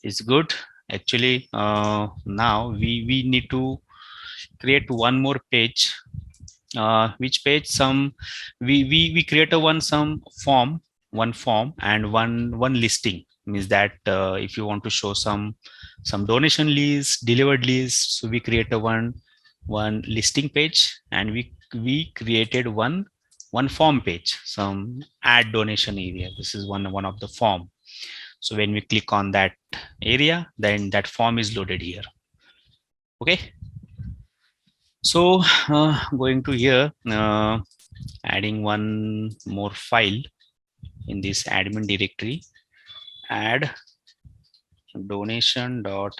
it's good actually. Now we need to create one more page. Which page? We create a some form and one listing. Means that if you want to show some donation list, delivered list, so we create a one listing page, and we created one form page, some add donation area. This is one of the form. So when we click on that area, then that form is loaded here. Okay. So going to here, adding one more file in this admin directory, add donation dot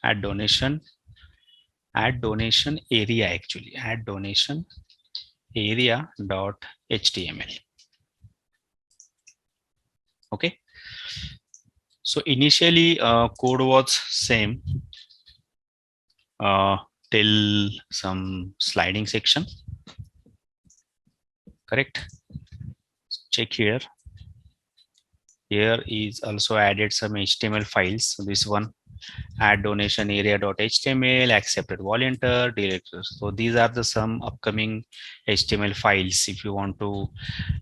add donation area, actually add donation area dot html. Okay. So initially code was same till some sliding section, correct? Check here. Here is also added some HTML files. So this one, add donation area.html, accepted volunteer, directors. So these are the some upcoming HTML files if you want to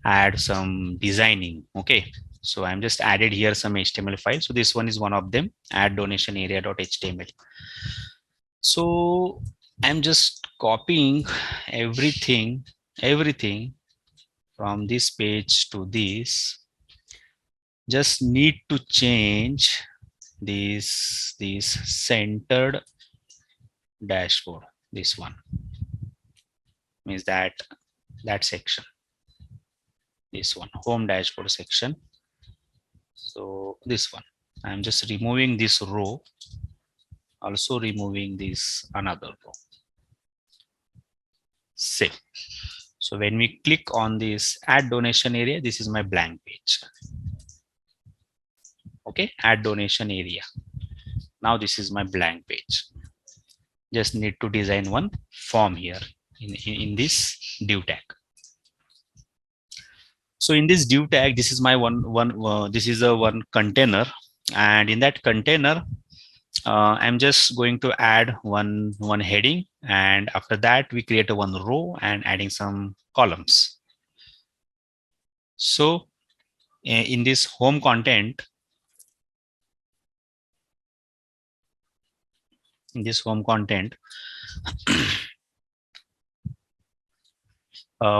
add some designing. Okay. So I'm just added here some HTML files. So this one is one of them, add donation area.html. So I'm just copying everything from this page to this. Just need to change this centered dashboard. This one means that section, this one, home dashboard section. So this one, I'm just removing this row, also removing this another row. Save. So when we click on this add donation area, this is my blank page. Okay, add donation area. Now this is my blank page. Just need to design one form here in this div tag. So in this div tag, this is my this is a one container, and in that container, I'm just going to add one heading, and after that we create a one row and adding some columns. So in this home content,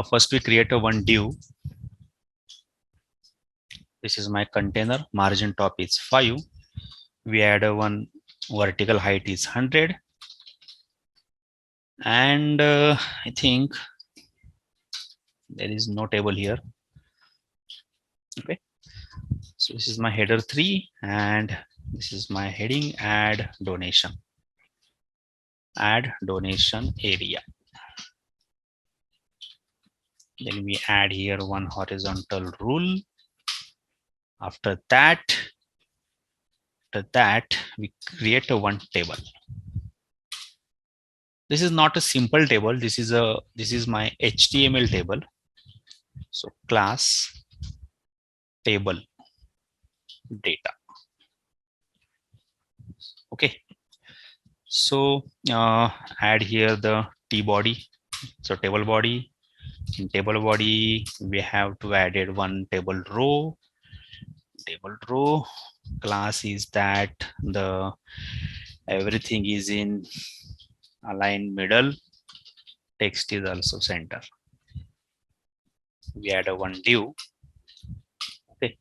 first we create a one div. This is my container, margin top is 5. We add a one vertical height is 100, and I think there is no table here. Okay, so this is my header 3, and this is my heading, add donation area. Then we add here one horizontal rule. After that we create a one table. This is not a simple table, this is my HTML table. So class table data. Okay, so add here the t body. So table body, in table body we have to added one table row. Class is that the everything is in align middle, text is also center. We add a one div. Okay,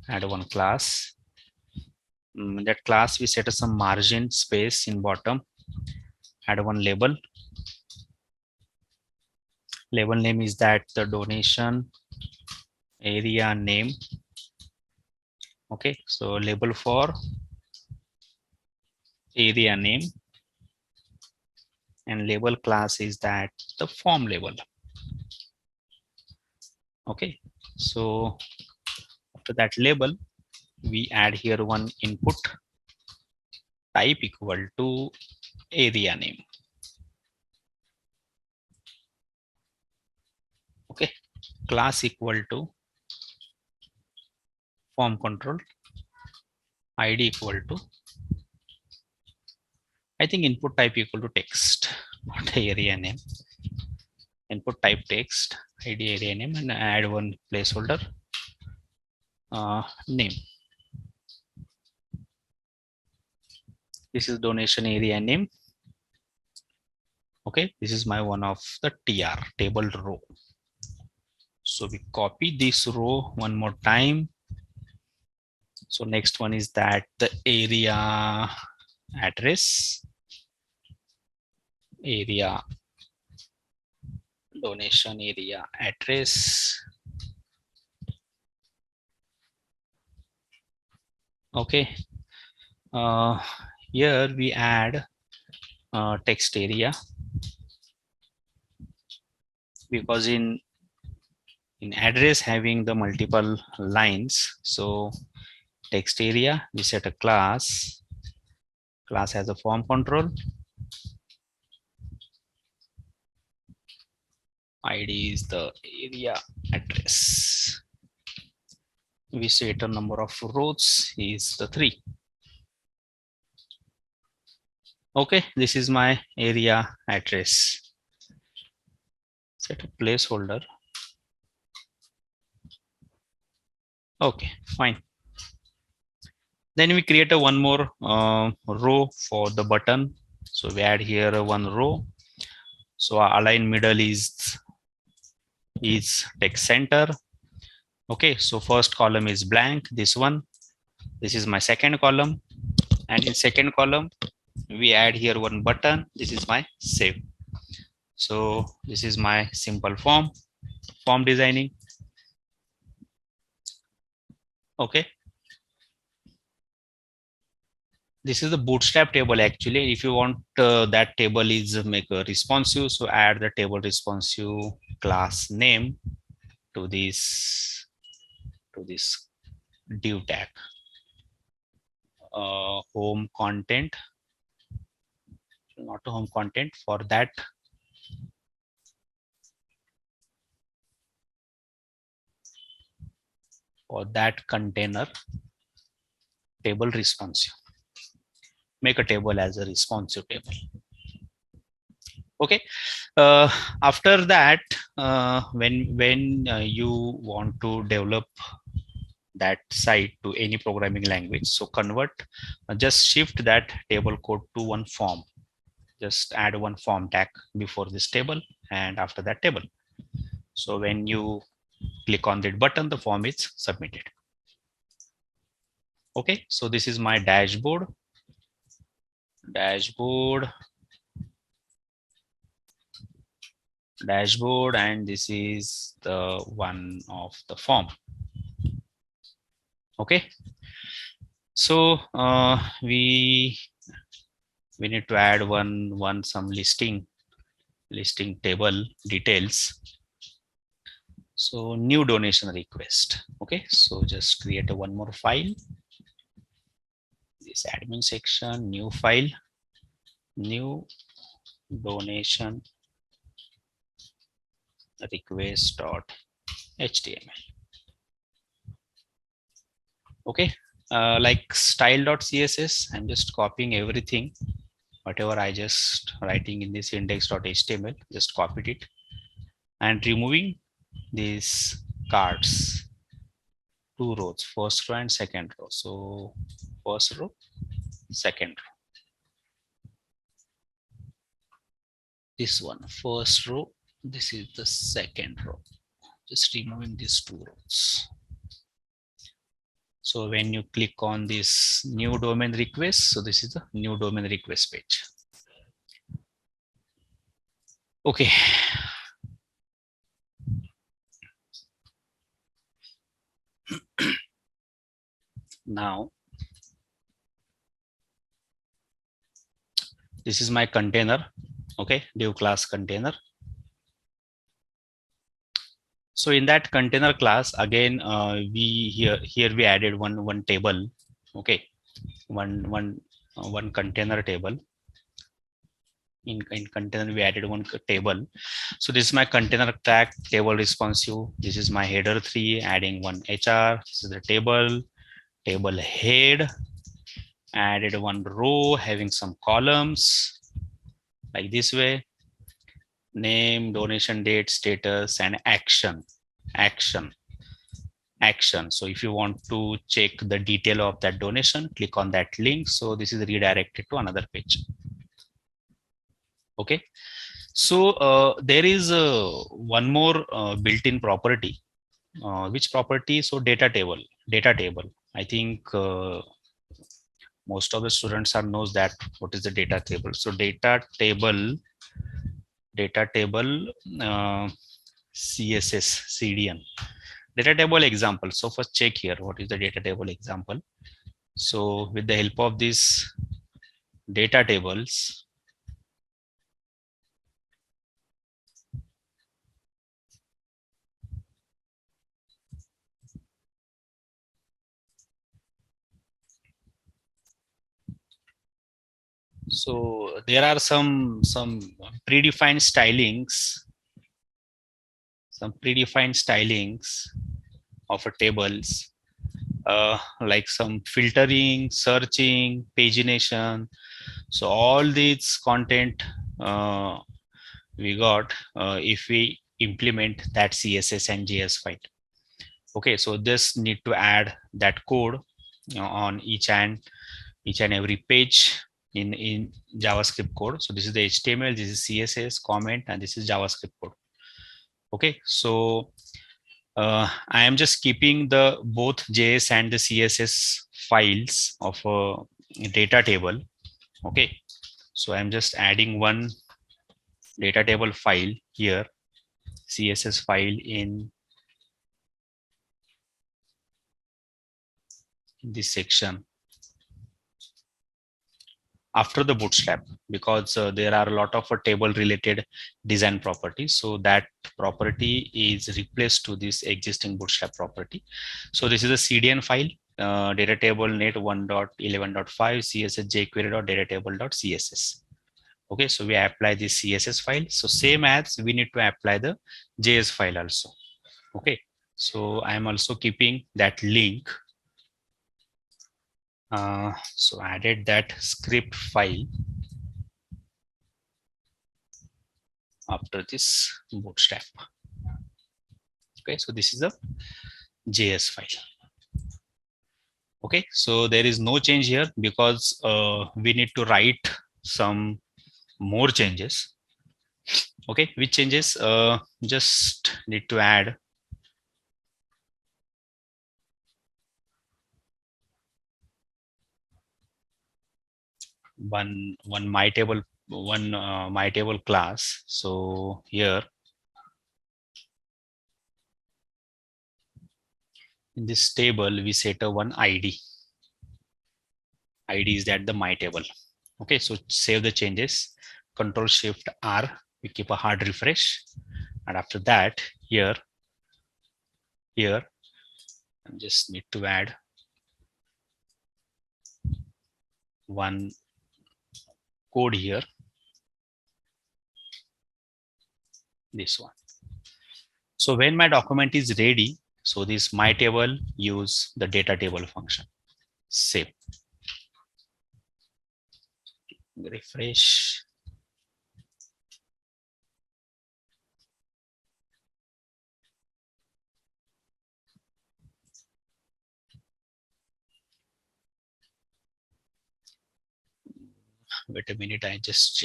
add one class. That class we set some margin space in bottom. Add one label. Label name is that the donation area name. Okay, so label for area name, and label class is that the form label. Okay, so after that label we add here one input type equal to area name. Okay, class equal to form control, id equal to, I think input type equal to text, not area name. Input type text, id area name, and add one placeholder name. This is donation area name. Okay, this is my one of the tr table row. So we copy this row one more time. So next one is that the area address, area donation area address. Okay, here we add text area, because in address having the multiple lines, so text area we set a class has a form control, id is the area address, we set a number of rows is the 3. Okay, this is my area address. Set a placeholder. Okay, fine. Then we create a one more row for the button. So we add here one row. So our align middle is text center. Okay, so first column is blank, this one. This is my second column. And in second column, we add here one button. This is my save. So this is my simple form designing. Okay. This is the Bootstrap table actually. If you want that table is make a responsive, so add the table responsive class name to this div tag. Home content, not a home content, for that container table responsive. Make a table as a responsive table. Okay. After that, when you want to develop that site to any programming language, so convert, just shift that table code to one form. Just add one form tag before this table and after that table. So when you click on that button, the form is submitted. Okay, so this is my dashboard, and this is the one of the form. Okay, so we need to add some listing table details. So new donation request. Okay, so just create a one more file, this admin section, new file, new donation request.html. Okay, like style.css, I'm just copying everything, whatever I just writing in this index.html, just copied it and removing these cards, 2 rows, first row and second row. So first row, second row. This one, first row, this is the second row. Just removing these 2 rows. So when you click on this new domain request, so this is the new domain request page. Okay. Now, this is my container. Okay, div class container. So in that container class, again, we here we added one table. Okay, one container table. In container, we added one table. So this is my container tag table responsive. This is my header 3, adding one HR. This is the table head. added one row having some columns like this way: name, donation date, status, and action. Action. So if you want to check the detail of that donation, click on that link. So this is redirected to another page. Okay. So there is one more built-in property. Which property? So data table. Data table. I think most of the students are knows that what is the data table. So data table CSS CDN data table example. So first check here what is the data table example. So with the help of this data tables, so there are some predefined stylings, of a tables, like some filtering, searching, pagination. So all these content we got if we implement that CSS and JS file. Okay, so this need to add that code on each and every page in JavaScript code. So this is the HTML, this is CSS comment, and this is JavaScript code. Okay, so I am just keeping the both JS and the CSS files of a data table. Okay, so I'm just adding one data table file here, CSS file in this section after the Bootstrap, because there are a lot of table related design properties. So that property is replaced to this existing Bootstrap property. So this is a CDN file, data table net 1.11.5 CSS jQuery.datatable.css. Okay, so we apply this CSS file. So same as we need to apply the JS file also. Okay, so I am also keeping that link. So added that script file after this Bootstrap. Okay, so this is the JS file. Okay, so there is no change here because we need to write some more changes. Okay, which changes? Just need to add one my table class. So here in this table we set a one ID. ID is that the my table. Okay, so save the changes, Control Shift R, we keep a hard refresh, and after that here I just need to add one code here, this one. So when my document is ready, so this my table use the data table function. Save, refresh. Wait a minute, I just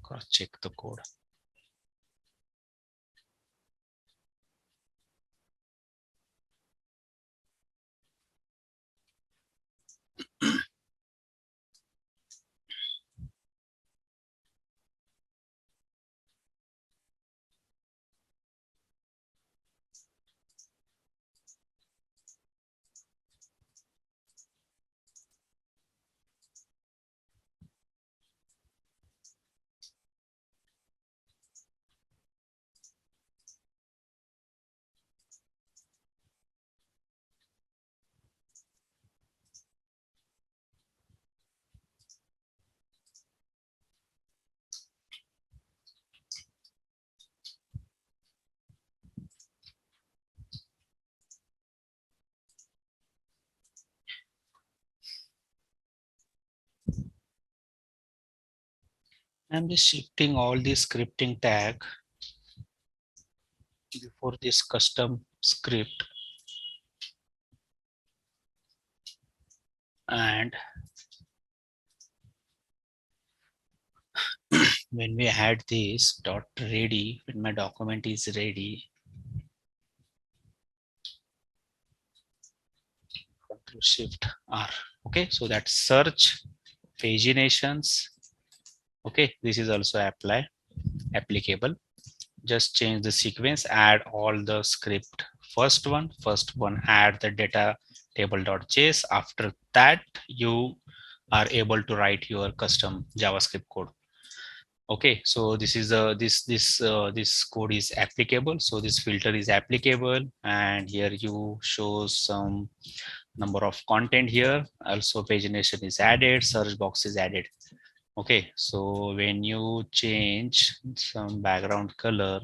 cross check the code. I'm just shifting all this scripting tag before this custom script, and when we add this dot ready, when my document is ready, Control Shift R. Okay, so that's search paginations. Okay, this is also applicable. Just change the sequence, add all the script. First one, add the data table.js. After that, you are able to write your custom JavaScript code. Okay, so this is this code is applicable. So this filter is applicable, and here you show some number of content here. Also, pagination is added, search box is added. Okay, so when you change some background color,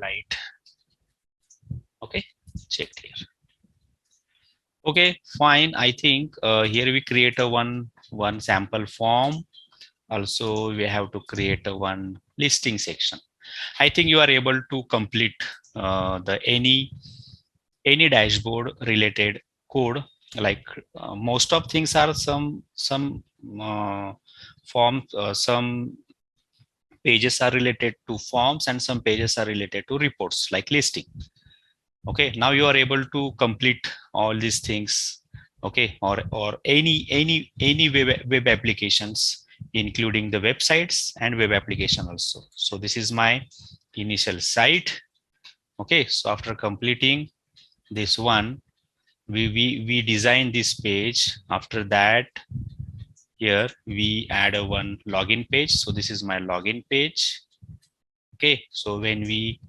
light. Okay, checked here. Okay, fine. I think here we create a one sample form. Also, we have to create a one listing section. I think you are able to complete the any dashboard related code. Like most of things are some forms, some pages are related to forms, and some pages are related to reports like listing. Okay, now you are able to complete all these things. Okay, or any web applications, including the websites and web application also. So this is my initial site. Okay, so after completing this one, we design this page. After that, here we add a one login page. So this is my login page. Okay, so when we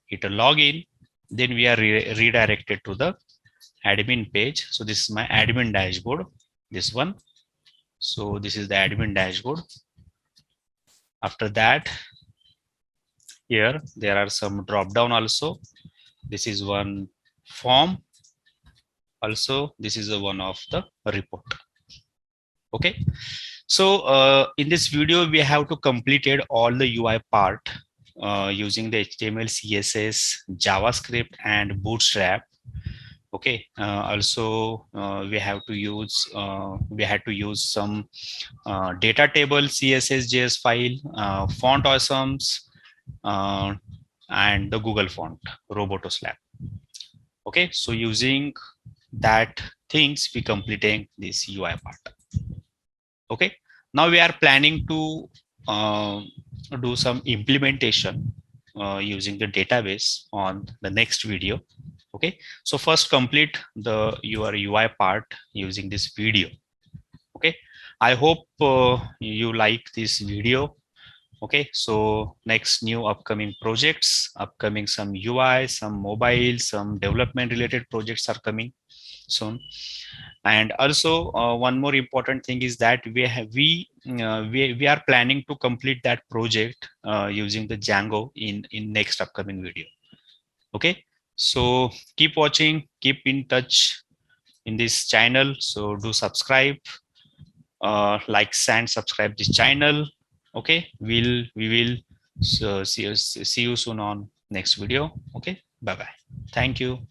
hit a login, then we are redirected to the admin page. So this is my admin dashboard, this one. So this is the admin dashboard. After that, here there are some drop down also. This is one form. Also, this is the one of the report. Okay. So in this video, we have to completed all the UI part using the HTML, CSS, JavaScript, and Bootstrap. Okay, also we had to use some data table CSS JS file, font awesomes, and the Google font Robotoslab. Okay, so using that things, we completing this UI part. Okay, now we are planning to do some implementation using the database on the next video. Okay, so first complete your UI part using this video. Okay, I hope you like this video. Okay, so next new upcoming projects, upcoming some UI, some mobile, some development related projects are coming soon. And also one more important thing is that we are planning to complete that project using the Django in next upcoming video. Okay, so keep watching, keep in touch in this channel. So do subscribe, like and subscribe this channel. Okay, we will see you soon on next video. Okay, bye bye. Thank you.